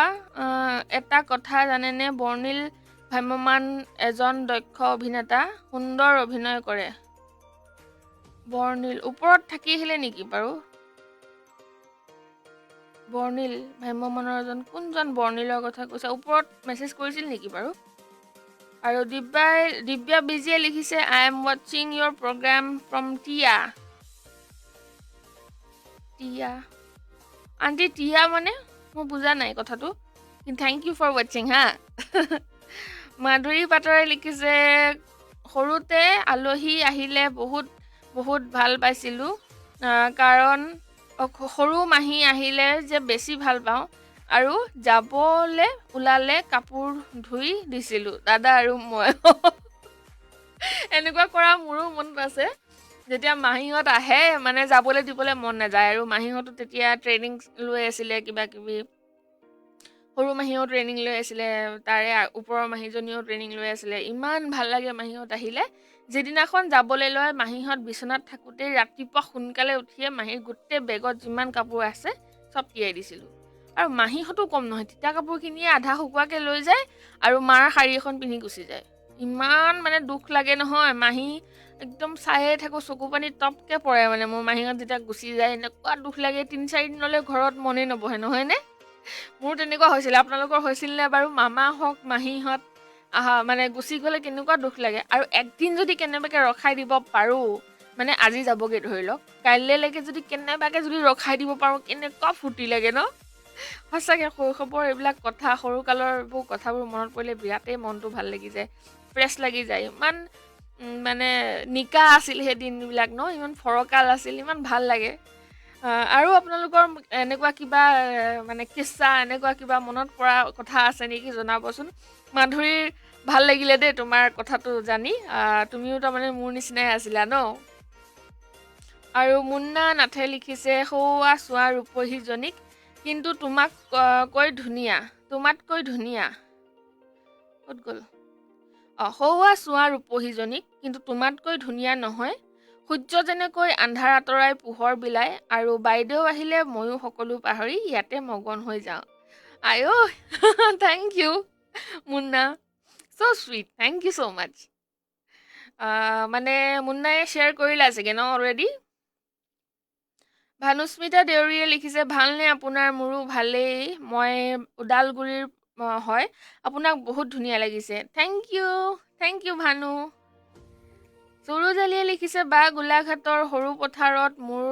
A: এটা কথা জানেনে, বৰ্ণিল ভ্ৰাম্যমাণ এজন দক্ষ অভিনেতা, সুন্দৰ অভিনয় কৰে। বৰ্ণিল ওপৰত থাকি আহিলে নেকি বাৰু? বৰ্ণিল ভ্ৰাম্যমাণৰ এজন কোনজন বৰ্ণিলৰ কথা কৈছে? ওপৰত মেছেজ কৰিছিল নেকি বাৰু? আৰু দিব্যা বিজিয়ে লিখিছে আই এম ৱাচিং ইয়ৰ প্ৰগ্ৰাম ফ্ৰম টিয়া। আণ্টি টিয়া মানে মই বুজা নাই কথাটো, কিন্তু থেংক ইউ ফৰ ৱাচিং হা। মাধুৰী পাটৰে লিখিছে সৰুতে আলহী আহিলে বহুত বহুত ভাল পাইছিলোঁ, কাৰণ সৰু মাহী আহিলে যে বেছি ভাল পাওঁ আৰু যাবলৈ ওলালে কাপোৰ ধুই দিছিলোঁ দাদা আৰু মই। এনেকুৱা কৰা মোৰো মনত আছে। যেতিয়া মাহীহঁত আহে মানে যাবলৈ দিবলৈ মন নাযায়, আৰু মাহীহঁতো তেতিয়া ট্ৰেইনিং লৈ আছিলে, কিবা কিবি সৰু মাহীয়েও ট্ৰেইনিং লৈ আছিলে, তাৰে ওপৰৰ মাহীজনীও ট্ৰেইনিং লৈ আছিলে। ইমান ভাল লাগে মাহীহঁত আহিলে। যিদিনাখন যাবলৈ লয় মাহীহঁত বিচনাত থাকোঁতেই ৰাতিপুৱা সোনকালে উঠিয়ে মাহীৰ গোটেই বেগত যিমান কাপোৰ আছে চব তিয়াই দিছিলোঁ। আৰু মাহীহঁতো কম নহয়, তিতা কাপোৰখিনিয়ে আধা শুকুৱাকৈ লৈ যায় আৰু মাৰ শাৰী এখন পিন্ধি গুচি যায়। ইমান মানে দুখ লাগে নহয়, মাহী একদম চায়ে থাকোঁ, চকু পানী টপকৈ পৰে মানে মোৰ মাহীহঁত যেতিয়া গুচি যায়। এনেকুৱা দুখ লাগে, 3-4 দিনলৈ ঘৰত মনেই নবহে, নহয়নে? মোৰ তেনেকুৱা হৈছিলে। আপোনালোকৰ হৈছিল নে বাৰু? মামা হওক মাহীহঁত মানে গুচি গ'লে কেনেকুৱা দুখ লাগে। আৰু একদিন যদি কেনেবাকৈ ৰখাই দিব পাৰোঁ, মানে আজি যাবগৈ ধৰি লওক, কাইলৈলৈকে যদি কেনেবাকৈ যদি ৰখাই দিব পাৰোঁ কেনেকুৱা ফূৰ্তি লাগে ন? সঁচাকৈ শৈশৱৰ এইবিলাক কথা, সৰুকালৰ এইবোৰ কথাবোৰ মনত পৰিলে বিৰাটেই মনটো ভাল লাগি যায়, ফ্ৰেছ লাগি যায়। ইমান মানে নিকা আছিল সেই দিনবিলাক ন, ইমান ফৰকাল আছিল, ইমান ভাল লাগে। আৰু আপোনালোকৰ এনেকুৱা কিবা মানে কিস্সা, এনেকুৱা কিবা মনত পৰা কথা আছে নেকি জনাবচোন। মাধুৰীৰ ভাল লাগিলে দেই তোমাৰ কথাটো জানি, তুমিও তাৰমানে মোৰ নিচিনাই আছিলা ন। আৰু মুন্না নাথে লিখিছে সৌৱা চোৱা ৰূপহীজনীক কিন্তু তোমাতকৈ ধুনীয়া। ক'ত গ'ল? সৌৱা চোৱা ৰূপহীজনীক কিন্তু তোমাতকৈ ধুনীয়া নহয়। সূৰ্য যেনেকৈ আন্ধাৰ আঁতৰাই পোহৰ বিলায়, আৰু বাইদেউ আহিলে ময়ো সকলো পাহৰি ইয়াতে মগন হৈ যাওঁ। আইঅ, thank you Munna, so' sweet, thank you so' much. মানে মুন্নাই শ্বেয়াৰ কৰিলা চাগে ন অলৰেডি। ভানুস্মিতা দেউৰীয়ে লিখিছে ভালনে আপোনাৰ? মোৰো ভালেই, মই ওদালগুৰিৰ হয়, আপোনাক বহুত ধুনীয়া লাগিছে। থেংক থেংক ইউ ভানু সুৰুজালিয়ে লিখিছে বা গোলাঘাটৰ সৰু পথাৰত মোৰ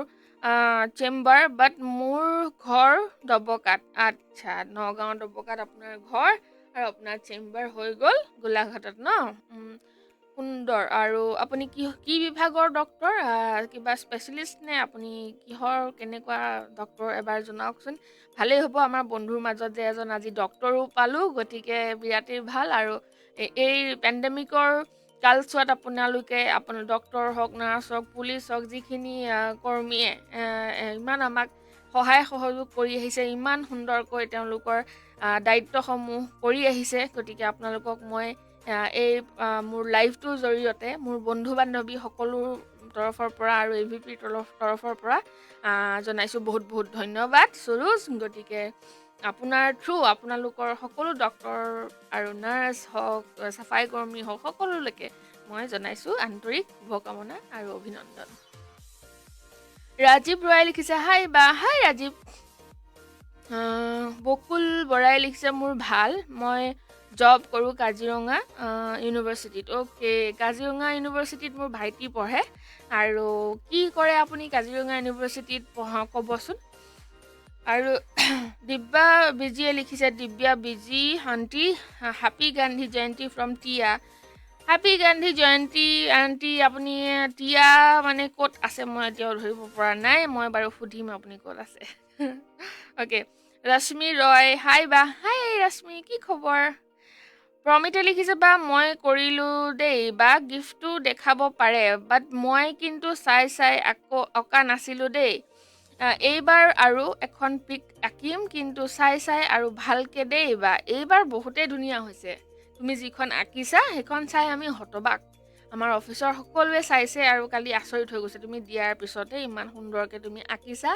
A: চেম্বাৰ বাট মোৰ ঘৰ দবকাত আচ্ছা নগাঁও দবকাত আপোনাৰ ঘৰ আৰু আপোনাৰ চেম্বাৰ হৈ গ'ল গোলাঘাটত ন সুন্দৰ আৰু আপুনি কি বিভাগৰ ডক্টৰ কিবা স্পেচিয়েলিষ্ট নে আপুনি কিহৰ কেনেকুৱা ডক্টৰ এবাৰ জনাওকচোন ভালেই হ'ব আমাৰ বন্ধুৰ মাজত যে এজন আজি ডক্টৰো পালোঁ গতিকে বিৰাটেই ভাল আৰু এই পেণ্ডেমিকৰ কালচোৱাত আপোনালোকে আপোনাৰ ডক্টৰ হওক নাৰ্ছ হওক পুলিচ হওক যিখিনি কৰ্মীয়ে ইমান আমাক সহায় সহযোগ কৰি আহিছে ইমান সুন্দৰকৈ তেওঁলোকৰ দায়িত্বসমূহ কৰি আহিছে গতিকে আপোনালোকক মই এই মোৰ লাইভটোৰ জৰিয়তে মোৰ বন্ধু বান্ধৱী সকলো তৰফৰ পৰা আৰু AVPৰ তৰফৰ পৰা জনাইছোঁ বহুত বহুত ধন্যবাদ সুৰুজ গতিকে আপোনাৰ থ্ৰু আপোনালোকৰ সকলো ডক্টৰ আৰু নাৰ্ছ হওক চাফাই কৰ্মী হওক সকলোলৈকে মই জনাইছোঁ আন্তৰিক শুভকামনা আৰু অভিনন্দন ৰাজীৱ ৰয়ে লিখিছে হাই ৰাজীৱ বকুল বৰাই লিখিছে মোৰ ভাল মই জব কৰোঁ কাজিৰঙা ইউনিভাৰ্চিটিত অ'কে কাজিৰঙা ইউনিভাৰ্চিটিত মোৰ ভাইটি পঢ়ে আৰু কি কৰে আপুনি কাজিৰঙা ইউনিভাৰ্চিটিত ক'বচোন আৰু দিব্যা বিজিয়ে লিখিছে Divya busy aunty happy Gandhi Jayanti from টিয়া হেপী গান্ধী জয়ন্তী আণ্টি আপুনি টিয়া মানে ক'ত আছে মই এতিয়াও ধৰিব পৰা নাই মই বাৰু সুধিম আপুনি ক'ত আছে অ'কে ৰশ্মি ৰয় হাই ৰশ্মি কি খবৰ প্ৰমিতে লিখিছে বা মই কৰিলোঁ দেই বা গিফ্টটো দেখাব পাৰে বাট মই কিন্তু চাই আকৌ অঁকা নাছিলোঁ দেই এইবাৰ আৰু এখন পিক আঁকিম কিন্তু চাই আৰু ভালকৈ দেই বা এইবাৰ বহুতেই ধুনীয়া হৈছে তুমি যিখন আঁকিছা সেইখন চাই আমি হতবাক আমাৰ অফিচৰ সকলোৱে চাইছে আৰু কালি আচৰিত হৈ গৈছে তুমি দিয়াৰ পিছতে ইমান সুন্দৰকৈ তুমি আঁকিছা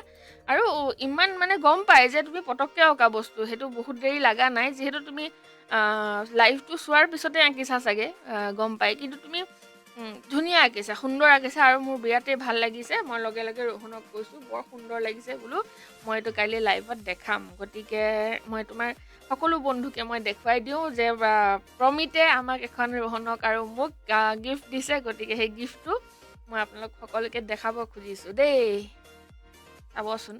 A: আৰু ইমান মানে গম পায় যে তুমি পটককৈ অঁকা বস্তু সেইটো বহুত দেৰি লগা নাই যিহেতু তুমি লাইভটো চোৱাৰ পিছতে আঁকিছা চাগে গম পায় কিন্তু তুমি ধুনীয়া আঁকিছা সুন্দৰ আঁকিছা আৰু মোৰ বিৰাটেই ভাল লাগিছে মই লগে লগে ৰোহনক কৈছোঁ বৰ সুন্দৰ লাগিছে বোলো মই এইটো কাইলৈ লাইভত দেখাম গতিকে মই তোমাৰ সকলো বন্ধুকে মই দেখুৱাই দিওঁ যে প্ৰমিতে আমাক এখন ৰোহনক আৰু মোক গিফ্ট দিছে গতিকে সেই গিফ্টটো মই আপোনালোক সকলোকে দেখাব খুজিছোঁ দেই চাবচোন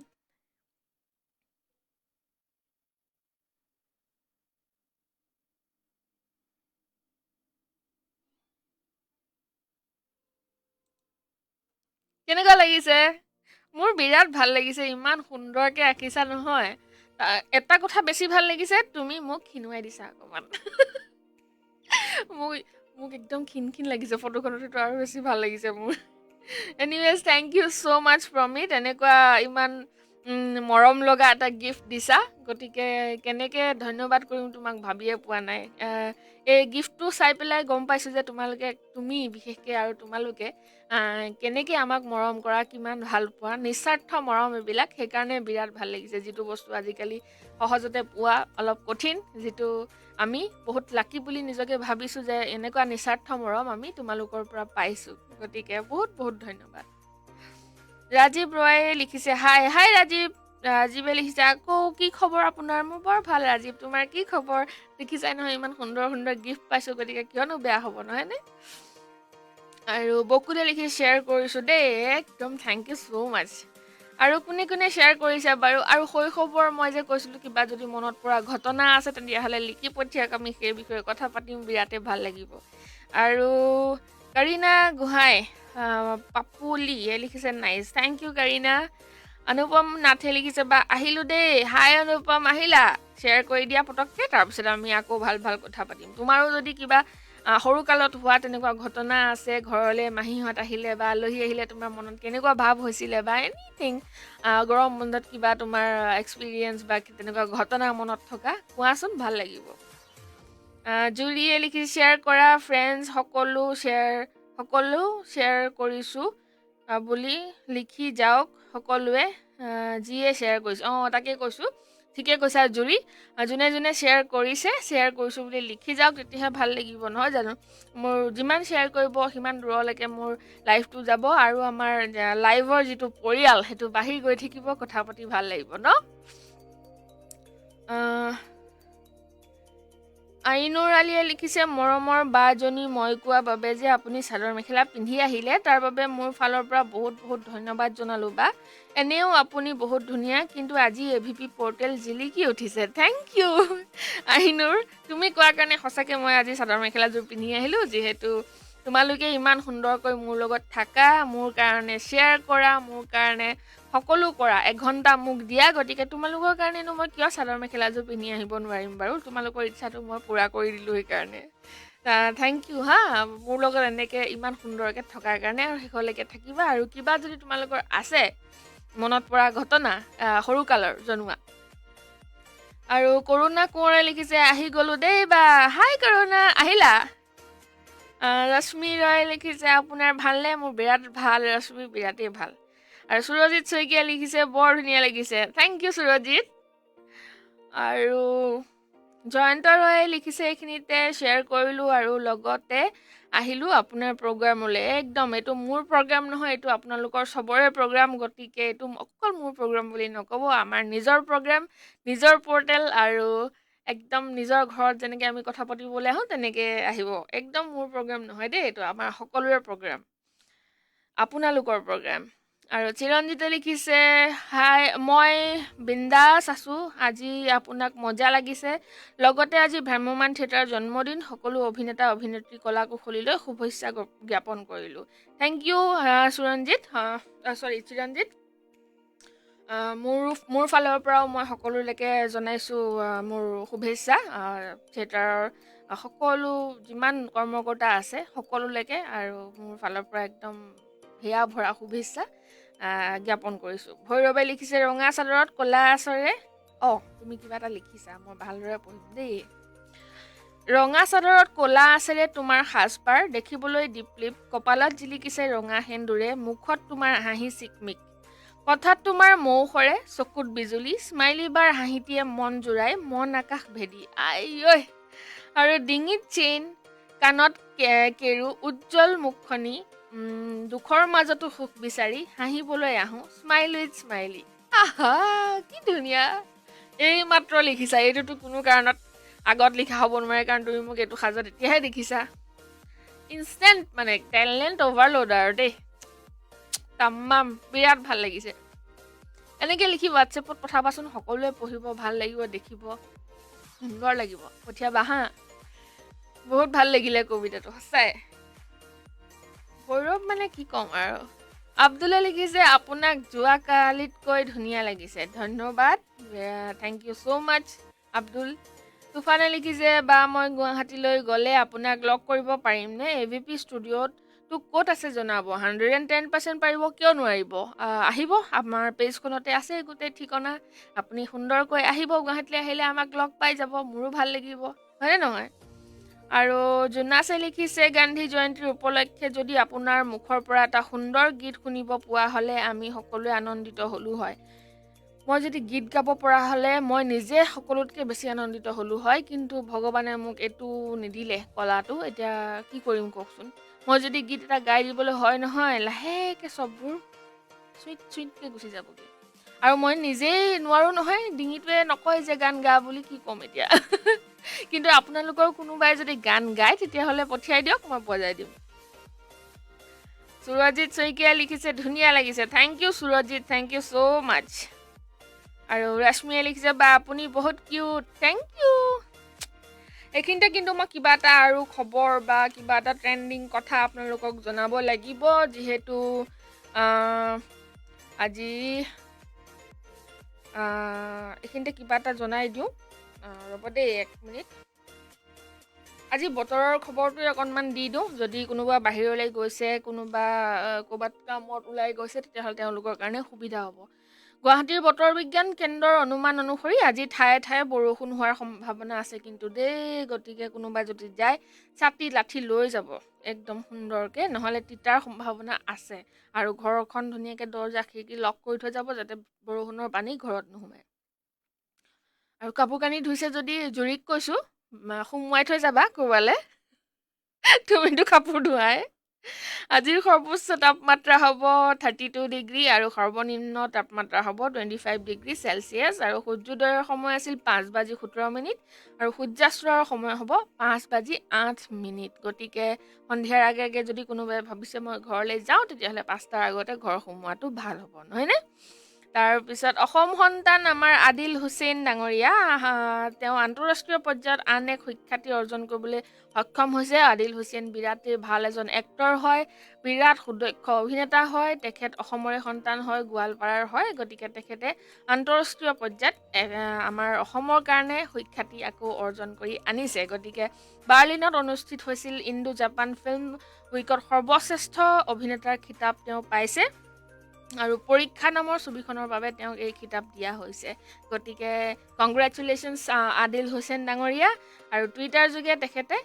A: কেনেকুৱা লাগিছে মোৰ বিৰাট ভাল লাগিছে ইমান সুন্দৰকৈ আঁকিছা নহয় এটা কথা বেছি ভাল লাগিছে তুমি মোক খিনুৱাই দিছা অকণমান মোক একদম খিন লাগিছে ফটোখনতো আৰু বেছি ভাল লাগিছে মোৰ এনিৱেজ থেংক ইউ ছ' মাছ প্ৰমিত এনেকুৱা ইমান মৰম লগা এটা গিফ্ট দিছা গতিকে কেনেকৈ ধন্যবাদ কৰিম তোমাক ভাবিয়ে পোৱা নাই এই গিফ্টটো চাই পেলাই গম পাইছোঁ যে তুমি বিশেষকৈ আৰু তোমালোকে কেনেকৈ আমাক মৰম কৰা কিমান ভাল পোৱা নিস্বাৰ্থ মৰম এইবিলাক সেইকাৰণে বিৰাট ভাল লাগিছে যিটো বস্তু আজিকালি সহজতে পোৱা অলপ কঠিন যিটো আমি বহুত লাকি বুলি নিজকে ভাবিছোঁ যে এনেকুৱা নিস্বাৰ্থ মৰম আমি তোমালোকৰ পৰা পাইছোঁ গতিকে বহুত বহুত ধন্যবাদ ৰাজীৱ ৰয়ে লিখিছে হাই ৰাজীৱে লিখিছে আকৌ কি খবৰ আপোনাৰ মোৰ বৰ ভাল ৰাজীৱ তোমাৰ কি খবৰ দেখিছাই নহয় ইমান সুন্দৰ সুন্দৰ গিফ্ট পাইছোঁ গতিকে কিয়নো বেয়া হ'ব নহয়নে আৰু বকুলে লিখি শ্বেয়াৰ কৰিছোঁ দেই একদম থেংক ইউ ছ' মাছ আৰু কোনে শ্বেয়াৰ কৰিছে বাৰু আৰু শৈশৱৰ মই যে কৈছিলোঁ কিবা যদি মনত পৰা ঘটনা আছে তেতিয়াহ'লে লিখি পঠিয়াওক আমি সেই বিষয়ে কথা পাতিম বিৰাটেই ভাল লাগিব আৰু কাৰিনা গোহাঁই পাপুলিয়ে লিখিছে নাইচ থেংক ইউ কাৰিনা অনুপম নাথে লিখিছে বা আহিলোঁ দেই হাই অনুপম আহিলা শ্বেয়াৰ কৰি দিয়া পটককৈ তাৰপিছত আমি আকৌ ভাল কথা পাতিম তোমাৰো যদি কিবা সৰুকালত হোৱা তেনেকুৱা ঘটনা আছে ঘৰলৈ মাহীহঁত আহিলে বা আলহী আহিলে তোমাৰ মনত কেনেকুৱা ভাৱ হৈছিলে বা এনিথিং গৰম বন্ধত কিবা তোমাৰ এক্সপিৰিয়েঞ্চ বা তেনেকুৱা ঘটনা মনত থকা কোৱাচোন ভাল লাগিব জুলিয়ে লিখি শ্বেয়াৰ কৰা ফ্ৰেণ্ডছ সকলো শ্বেয়াৰ কৰিছোঁ বুলি লিখি যাওক সকলোৱে যিয়ে শ্বেয়াৰ কৰিছে তাকে কৈছোঁ ঠিকে কৈছা জুৰি যোনে শ্বেয়াৰ কৰিছোঁ বুলি লিখি যাওক তেতিয়াহে ভাল লাগিব নহয় জানো মোৰ যিমান শ্বেয়াৰ কৰিব সিমান দূৰলৈকে মোৰ লাইভটো যাব আৰু আমাৰ লাইভৰ যিটো পৰিয়াল সেইটো বাঢ়ি গৈ থাকিব কথা পাতি ভাল লাগিব ন আইনুৰ আলীয়ে লিখিছে, মৰমৰ বাজনী মই কোৱা বাবে যে আপুনি চাদৰ মেখেলা পিন্ধি আহিলে তাৰ বাবে মোৰ ফালৰ পৰা বহুত বহুত ধন্যবাদ জনালোঁ বা। এনেও আপুনি বহুত ধুনীয়া, কিন্তু আজি AVP পৰ্টেল জিলিকি উঠিছে। থেংক ইউ আইনুৰ, তুমি কোৱাৰ কাৰণে সঁচাকৈ মই আজি চাদৰ মেখেলাযোৰ পিন্ধি আহিলোঁ। যিহেতু তোমালোকে ইমান সুন্দৰকৈ মোৰ লগত থাকা, মোৰ কাৰণে শ্বেয়াৰ কৰা, মোৰ কাৰণে সকলো কৰা, এঘণ্টা মোক দিয়া, গতিকে তোমালোকৰ কাৰণেনো মই কিয় চাদৰ মেখেলাযোৰ পিন্ধি আহিব নোৱাৰিম বাৰু। তোমালোকৰ ইচ্ছাটো মই পূৰা কৰি দিলোঁ সেইকাৰণে। থেংক ইউ হা, মোৰ লগত এনেকৈ ইমান সুন্দৰকৈ থকাৰ কাৰণে, আৰু শেষলৈকে থাকিবা। আৰু কিবা যদি তোমালোকৰ আছে মনত পৰা ঘটনা সৰুকালৰ জনোৱা। আৰু কৰুণা কোঁৱৰে লিখিছে, আহি গ'লোঁ দেই বা। হাই কৰুণা, আহিলা? ৰশ্মি ৰয় লিখিছে, আপোনাৰ ভালনে? মোৰ বিৰাট ভাল ৰশ্মি, বিৰাটেই ভাল। আৰু সুৰজিত শইকীয়া লিখিছে, বৰ ধুনীয়া লাগিছে। Thank you Surajit. আৰু জয়ন্ত ৰয়ে লিখিছে, এইখিনিতে শ্বেয়াৰ কৰিলোঁ আৰু লগতে আহিলোঁ আপোনাৰ প্ৰগ্ৰামলৈ। একদম এইটো মোৰ প্ৰগ্ৰাম নহয়, এইটো আপোনালোকৰ চবৰে প্ৰগ্ৰাম, গতিকে এইটো অকল মোৰ প্ৰগ্ৰাম বুলি নক'ব, আমাৰ নিজৰ প্ৰগ্ৰাম, নিজৰ পৰ্টেল, আৰু একদম নিজৰ ঘৰত যেনেকৈ আমি কথা পাতিবলৈ আহোঁ তেনেকৈ আহিব। একদম মোৰ প্ৰগ্ৰাম নহয় দেই, এইটো আমাৰ সকলোৰে প্ৰগ্ৰাম, আপোনালোকৰ প্ৰগ্ৰাম। আৰু চিৰঞ্জিতে লিখিছে, হাই মই বিন্দাছ আছোঁ, আজি আপোনাক মজা লাগিছে। লগতে আজি ভ্ৰাম্যমান থিয়েটাৰৰ জন্মদিন, সকলো অভিনেতা অভিনেত্ৰী কলা কুশলীলৈ শুভেচ্ছা জ্ঞাপন কৰিলোঁ। Thank you Chiranjit. মোৰ ফালৰ পৰাও মই সকলোলৈকে জনাইছোঁ মোৰ শুভেচ্ছা। থিয়েটাৰৰ সকলো যিমান কৰ্মকৰ্তা আছে সকলোলৈকে, আৰু মোৰ ফালৰ পৰা একদম হিয়া ভৰা শুভেচ্ছা জ্ঞাপন কৰিছোঁ। ভৈৰৱে লিখিছে, ৰঙা চাদৰত ক'লা আচৰে। তুমি কিবা এটা লিখিছা, মই ভালদৰে পঢ়িম দেই। ৰঙা চাদৰত ক'লা আচৰে তোমাৰ সাজপাৰ, দেখিবলৈ দীপলিপ, কপালত জিলিকিছে ৰঙা সেন্দুৰে, মুখত তোমাৰ হাঁহি চিকমিক, কথাত তোমাৰ মৌ সৰে, চকুত বিজুলী, স্মাইলী বাৰ হাঁহিটিয়ে মন জোৰাই, মন আকাশ ভেদি। ঐ। আৰু ডিঙিত চেইন, কাণত কেৰু, উজ্জ্বল মুখখনি, দুখৰ মাজতো সুখ বিচাৰি হাঁহিবলৈ আহোঁ, স্মাইল উইথ স্মাইলী। আহা, কি ধুনীয়া। এই মাত্ৰ লিখিছা, এইটোতো কোনো কাৰণত আগত লিখা হ'ব নোৱাৰে, কাৰণ তুমি মোক এইটো সাজত এতিয়াহে দেখিছা। ইনষ্টেণ্ট মানে টেলেণ্ট অভাৰলোড আৰু দেই, তামাম, বিৰাট ভাল লাগিছে। এনেকৈ লিখি হোৱাটছএপত পঠাবাচোন, সকলোৱে পঢ়িব, ভাল লাগিব, দেখিব, সুন্দৰ লাগিব, পঠিয়াবা হা। বহুত ভাল লাগিলে কবিতাটো, সঁচাই। ভৈৰৱ মানে কি ক'ম আৰু। আব্দুলে লিখিছে, আপোনাক যোৱাকালিতকৈ ধুনীয়া লাগিছে। ধন্যবাদ, থেংক ইউ ছ' মাছ আব্দুল। তুফানে লিখিছে, বা মই গুৱাহাটীলৈ গ'লে আপোনাক লগ কৰিব পাৰিমনে? AVP ষ্টুডিঅ'ত তো ক'ত আছে জনাব। 110% পাৰিব, কিয় নোৱাৰিব। আহিব, আমাৰ পেজখনতে আছে গোটেই ঠিকনা। আপুনি সুন্দৰকৈ আহিব, গুৱাহাটীলৈ আহিলে আমাক লগ পাই যাব, মোৰো ভাল লাগিব, হয়নে নহয়? আৰু জোনাছে লিখিছে, গান্ধী জয়ন্তীৰ উপলক্ষে যদি আপোনাৰ মুখৰ পৰা এটা সুন্দৰ গীত শুনিব পোৱা হ'লে আমি সকলোৱে আনন্দিত হ'লোঁ হয়। মই যদি গীত গাব পৰা হ'লে মই নিজে সকলোতকৈ বেছি আনন্দিত হ'লোঁ হয়, কিন্তু ভগৱানে মোক এইটো নিদিলে কলাটো। এতিয়া কি কৰিম কওকচোন। মই যদি গীত এটা গাই দিবলৈ হয় নহয়, লাহেকৈ চববোৰ চুইটকৈ গুচি যাবগৈ। আৰু মই নিজেই নোৱাৰোঁ নহয়, ডিঙিটোৱে নকয় যে গান গা বুলি, কি ক'ম এতিয়া। কিন্তু আপোনালোকৰ কোনোবাই যদি গান গায় তেতিয়াহ'লে পঠিয়াই দিয়ক, মই বজাই দিম। সুৰজিত শইকীয়া লিখিছে, ধুনীয়া লাগিছে। Thank you Surajit, thank you so' much. আৰু ৰশ্মিয়ে লিখিছে, বা আপুনি বহুত কিউট। Thank U. এইখিনিতে কিন্তু মই কিবা এটা আৰু খবৰ বা কিবা এটা ট্ৰেণ্ডিং কথা আপোনালোকক জনাব লাগিব, যিহেতু আজি এইখিনিতে কিবা এটা জনাই দিওঁ, ৰ'ব দেই 1 মিনিট। আজি বতৰৰ খবৰটোৱে অকণমান দি দিওঁ। যদি কোনোবা বাহিৰলৈ গৈছে, কোনোবা ক'ৰবাত কামত ওলাই গৈছে, তেতিয়াহ'লে তেওঁলোকৰ কাৰণে সুবিধা হ'ব। গুৱাহাটীৰ বতৰ বিজ্ঞান কেন্দ্ৰৰ অনুমান অনুসৰি আজি ঠায়ে ঠায়ে বৰষুণ হোৱাৰ সম্ভাৱনা আছে কিন্তু দেই, গতিকে কোনোবাই যদি যায় ছাতি লাঠি লৈ যাব একদম সুন্দৰকৈ, নহ'লে তিতাৰ সম্ভাৱনা আছে। আৰু ঘৰখন ধুনীয়াকৈ দৰ্জা খিৰিকী লক কৰি থৈ যাব, যাতে বৰষুণৰ পানী ঘৰত নোসোমায়। আৰু কাপোৰ কানি ধুইছে যদি জুৰিক কৈছোঁ, সুমুৱাই থৈ যাবা ক'ৰবালৈ। তুমিতো কাপোৰ ধোৱাই। আজিৰ সৰ্বোচ্চ তাপমাত্ৰা হ'ব 32 ডিগ্ৰী আৰু সৰ্বনিম্ন তাপমাত্ৰা হ'ব 25 ডিগ্ৰী চেলচিয়াছ আৰু সূৰ্যোদয়ৰ সময় আছিল 5:17 আৰু সূৰ্যাস্তৰ সময় হ'ব 5:08। গতিকে সন্ধিয়াৰ আগে আগে যদি কোনোবাই ভাবিছে মই ঘৰলৈ যাওঁ তেতিয়াহ'লে 5টাৰ আগতে ঘৰ সোমোৱাটো ভাল হ'ব, নহয়নে? তাৰপিছত অসম সন্তান আমাৰ আদিল হুছেইন ডাঙৰীয়া তেওঁ আন্তঃৰাষ্ট্ৰীয় পৰ্যায়ত আন এক সুখ্যাতি অৰ্জন কৰিবলৈ সক্ষম হৈছে। আদিল হুছেইন বিৰাটেই ভাল এজন এক্টৰ হয়, বিৰাট সুদক্ষ অভিনেতা হয়। তেখেত অসমৰে সন্তান হয়, গোৱালপাৰাৰ হয়। গতিকে তেখেতে আন্তঃৰাষ্ট্ৰীয় পৰ্যায়ত আমাৰ অসমৰ কাৰণে সুখ্যাতি আকৌ অৰ্জন কৰি আনিছে। গতিকে বাৰ্লিনত অনুষ্ঠিত হৈছিল ইণ্ডো জাপান ফিল্ম উইকত সৰ্বশ্ৰেষ্ঠ অভিনেতাৰ খিতাপ তেওঁ পাইছে আৰু পৰীক্ষা নামৰ ছবিখনৰ বাবে তেওঁক এই খিতাপ দিয়া হৈছে। গতিকে কংগ্ৰেচুলেশ্যনছ আদিল হুছেইন ডাঙৰীয়া। আৰু টুইটাৰ যোগে তেখেতে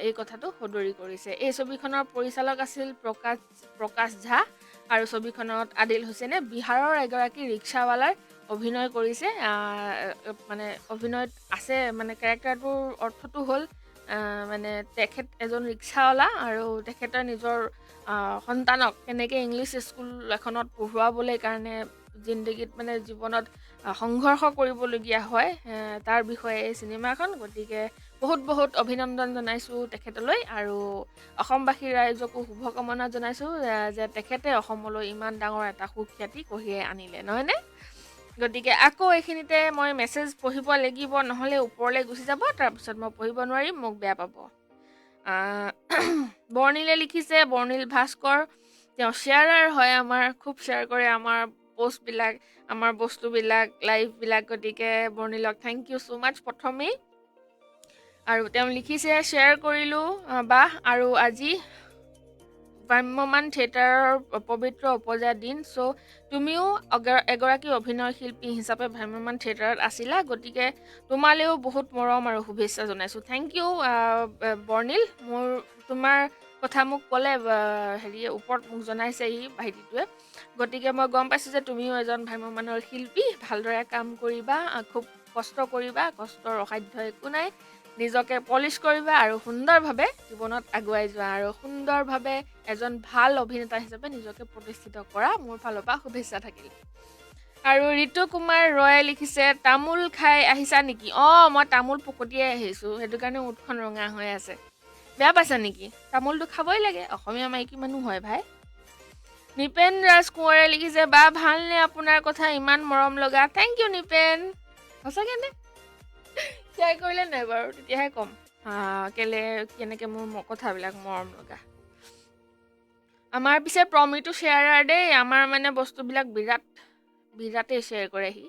A: এই কথাটো সদৰি কৰিছে। এই ছবিখনৰ পৰিচালক আছিল প্ৰকাশ ঝা আৰু ছবিখনত আদিল হুছেইনে বিহাৰৰ এগৰাকী ৰিক্সাৱালাৰ অভিনয় কৰিছে। মানে অভিনয়ত আছে মানে কেৰেক্টাৰটোৰ অৰ্থটো হ'ল মানে তেখেত এজন ৰিক্সাৱালা আৰু তেখেতৰ নিজৰ সন্তানক কেনেকৈ ইংলিছ স্কুল এখনত পঢ়ুৱাবলৈ কাৰণে জিন্দগীত মানে জীৱনত সংঘৰ্ষ কৰিবলগীয়া হয় তাৰ বিষয়ে এই চিনেমাখন। গতিকে বহুত বহুত অভিনন্দন জনাইছোঁ তেখেতলৈ আৰু অসমবাসী ৰাইজকো শুভকামনা জনাইছোঁ যে তেখেতে অসমলৈ ইমান ডাঙৰ এটা সুখ্যাতি কঢ়িয়াই আনিলে, নহয়নে? গতিকে আকৌ এইখিনিতে মই মেছেজ পঢ়িব লাগিব, নহ'লে ওপৰলৈ গুচি যাব, তাৰপিছত মই পঢ়িব নোৱাৰিম, মোক বেয়া পাব। বৰ্ণিলে লিখিছে, বৰ্ণিল ভাস্কৰ, তেওঁ শ্বেয়াৰাৰ হয়, আমাৰ খুব শ্বেয়াৰ কৰে আমাৰ পোষ্টবিলাক, আমাৰ বস্তুবিলাক, লাইভবিলাক। গতিকে বৰ্ণিলক থেংক ইউ ছ' মাছ প্ৰথমেই। আৰু তেওঁ লিখিছে, শ্বেয়াৰ কৰিলোঁ বাহ, আৰু আজি ভ্ৰাম্যমান থিয়েটাৰৰ পবিত্ৰ উপজা দিন। চ' তুমিও এগৰাকী অভিনয় শিল্পী হিচাপে ভ্ৰাম্যমান থিয়েটাৰত আছিলা। গতিকে তোমালৈও বহুত মৰম আৰু শুভেচ্ছা জনাইছোঁ। থেংক ইউ বৰ্ণিল। তোমাৰ কথা মোক ক'লে ওপৰত মোক জনাইছে এই ভাইটিটোৱে। গতিকে মই গম পাইছোঁ যে তুমিও এজন ভ্ৰাম্যমানৰ শিল্পী। ভালদৰে কাম কৰিবা, খুব কষ্ট কৰিবা, কষ্টৰ অসাধ্য একো নাই। নিজকে পলিচ কৰিবা আৰু সুন্দৰভাৱে জীৱনত আগুৱাই যোৱা আৰু সুন্দৰভাৱে এজন ভাল অভিনেতা হিচাপে নিজকে প্ৰতিষ্ঠিত কৰা। মোৰ ফালৰ পৰা শুভেচ্ছা থাকিল। আৰু ঋতু কুমাৰ ৰয়ে লিখিছে, তামোল খাই আহিছা নেকি? মই তামোল পকতিয়াই আহিছোঁ, সেইটো কাৰণে ওঁঠখন ৰঙা হৈ আছে। বেয়া পাইছা নেকি? তামোলটো খাবই লাগে, অসমীয়া মাইকী মানুহ হয় ভাই। নিপেন ৰাজ কোঁৱৰে লিখিছে, বা ভালনে? আপোনাৰ কথা ইমান মৰম লগা। Thank you Nipen. সঁচাকৈ নে? শ্বেয়াৰ কৰিলে নাই বাৰু? তেতিয়াহে ক'ম কেনেকৈ মোৰ কথাবিলাক মৰম লগা। আমাৰ পিছে প্ৰমিটো শ্বেয়াৰাৰ দেই, আমাৰ মানে বস্তুবিলাক বিৰাটেই শ্বেয়াৰ কৰে সি।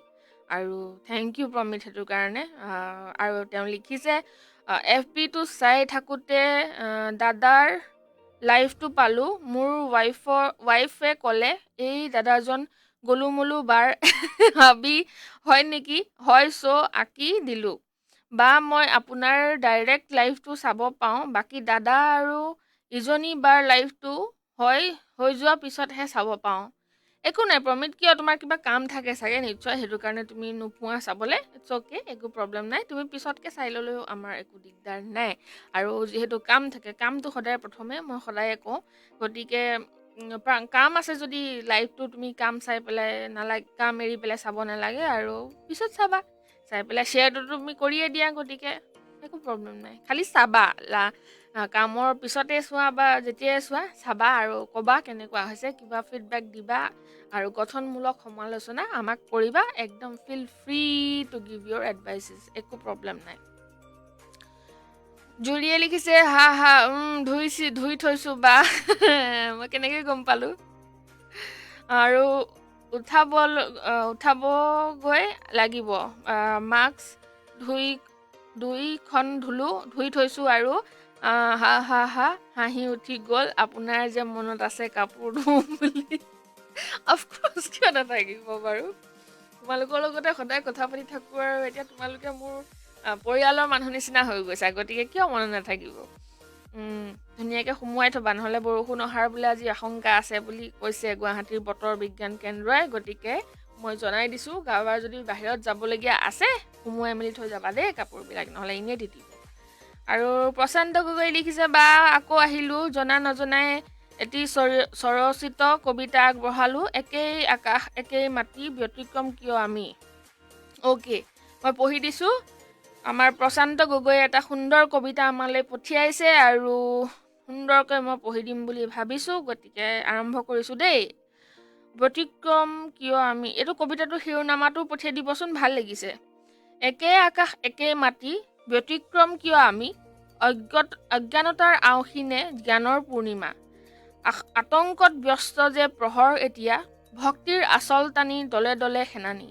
A: আৰু থেংক ইউ প্ৰমিত সেইটোৰ কাৰণে। আৰু তেওঁ লিখিছে, FBটো চাই থাকোঁতে দাদাৰ লাইভটো পালোঁ। মোৰ ৱাইফে ক'লে এই দাদাজন গলুমলু বাৰ হাবি হয় নেকি? হয়, চ' আঁকি দিলোঁ। বা মই আপোনাৰ ডাইৰেক্ট লাইভটো চাব পাওঁ, বাকী দাদা আৰু ইজনী বাৰ লাইভটো হৈ যোৱাৰ পিছতহে চাব পাওঁ। একো নাই প্ৰমিত, কিয় তোমাৰ কিবা কাম থাকে চাগে নিশ্চয়, সেইটো কাৰণে তুমি নোপোৱা চাবলৈ। ইটছ অ'কে, একো প্ৰব্লেম নাই। তুমি পিছতকৈ চাই ল'লেও আমাৰ একো দিগদাৰ নাই। আৰু যিহেতু কাম থাকে, কামটো সদায় প্ৰথমে মই সদায়ে কওঁ। গতিকে কাম আছে যদি লাইভটো তুমি কাম চাই পেলাই কাম এৰি পেলাই চাব নালাগে আৰু পিছত চাবা। চাই পেলাই শ্বেয়াৰটো তুমি কৰিয়ে দিয়া। গতিকে একো প্ৰব্লেম নাই, খালি চাবা। কামৰ পিছতে চোৱা বা যেতিয়াই চোৱা চাবা আৰু ক'বা কেনেকুৱা হৈছে, কিবা ফিডবেক দিবা আৰু গঠনমূলক সমালোচনা আমাক কৰিবা। একদম ফিল ফ্ৰী টু গিভ ইউৰ এডভাইচেছ, একো প্ৰব্লেম নাই। জুৰিয়ে লিখিছে, হা ধুই থৈছোঁ বা। মই কেনেকৈ গম পালোঁ? আৰু উঠাবগৈ লাগিব। মাস্ক দুইখন ধুই থৈছোঁ আৰু হা হাঁহি উঠি গ'ল। আপোনাৰ যে মনত আছে কাপোৰ ধুম বুলি। অফক'ৰ্চ, কিয় নাথাকিব বাৰু? তোমালোকৰ লগতে সদায় কথা পাতি থাকোঁ আৰু এতিয়া তোমালোকে মোৰ পৰিয়ালৰ মানুহ নিচিনা হৈ গৈছা। গতিকে কিয় মনত নাথাকিব? ধুনীয়াকৈ সুমুৱাই থ'বা, নহ'লে বৰষুণ অহাৰ বোলে আজি আশংকা আছে বুলি কৈছে গুৱাহাটীৰ বতৰ বিজ্ঞান কেন্দ্ৰই। গতিকে মই জনাই দিছোঁ, কাৰোবাৰ যদি বাহিৰত যাবলগীয়া আছে সুমুৱাই মেলি থৈ যাবা দেই কাপোৰবিলাক, নহ'লে এনেই তিতিব। আৰু প্ৰশান্ত গগৈ লিখিছে, বা আকৌ আহিলোঁ, জনা নজনাই এটি স্বৰচিত কবিতা আগবঢ়ালোঁ, একেই আকাশ একেই মাটি ব্যতিক্ৰম কিয় আমি। অ'কে, মই পঢ়ি দিছোঁ। আমাৰ প্ৰশান্ত গগৈয়ে এটা সুন্দৰ কবিতা আমালৈ পঠিয়াইছে আৰু সুন্দৰকৈ মই পঢ়ি দিম বুলি ভাবিছোঁ, গতিকে আৰম্ভ কৰিছোঁ দেই। ব্যতিক্ৰম কিয় আমি, এইটো কবিতাটো শিৰোনামাটো পঠিয়াই দিবচোন, ভাল লাগিছে। একে আকাশ একে মাটি ব্যতিক্ৰম কিয় আমি, অজ্ঞানতাৰ আওসীনে জ্ঞানৰ পূৰ্ণিমা, আতংকত ব্যস্ত যে প্ৰহৰ এতিয়া, ভক্তিৰ আচল টানি দলে দলে সেনানী,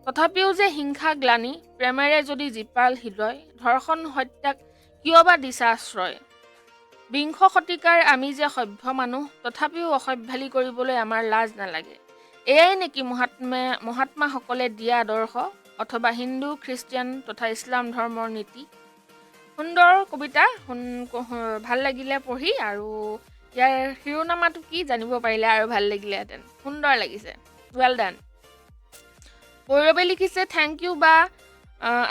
A: তথাপিও যে হিংসা গ্লানি, প্ৰেমেৰে যদি জীপাল হৃদয়, ধৰ্ষণ হত্যাক কিয় বা দিছা আশ্ৰয়। বিংশ শতিকাৰ আমি যে সভ্য মানুহ, তথাপিও অসভ্যালি কৰিবলৈ আমাৰ লাজ নালাগে। এয়াই নেকি মহাত্মাসকলে দিয়া আদৰ্শ, অথবা হিন্দু খ্ৰীষ্টিয়ান তথা ইছলাম ধৰ্মৰ নীতি। সুন্দৰ কবিতা, ভাল লাগিলে পঢ়ি, আৰু ইয়াৰ শিৰোনামাটো কি জানিব পাৰিলে আৰু ভাল লাগিলেহেঁতেন। সুন্দৰ লাগিছে, ৱেল ডান। ভৈৰৱে লিখিছে থেংক ইউ বা,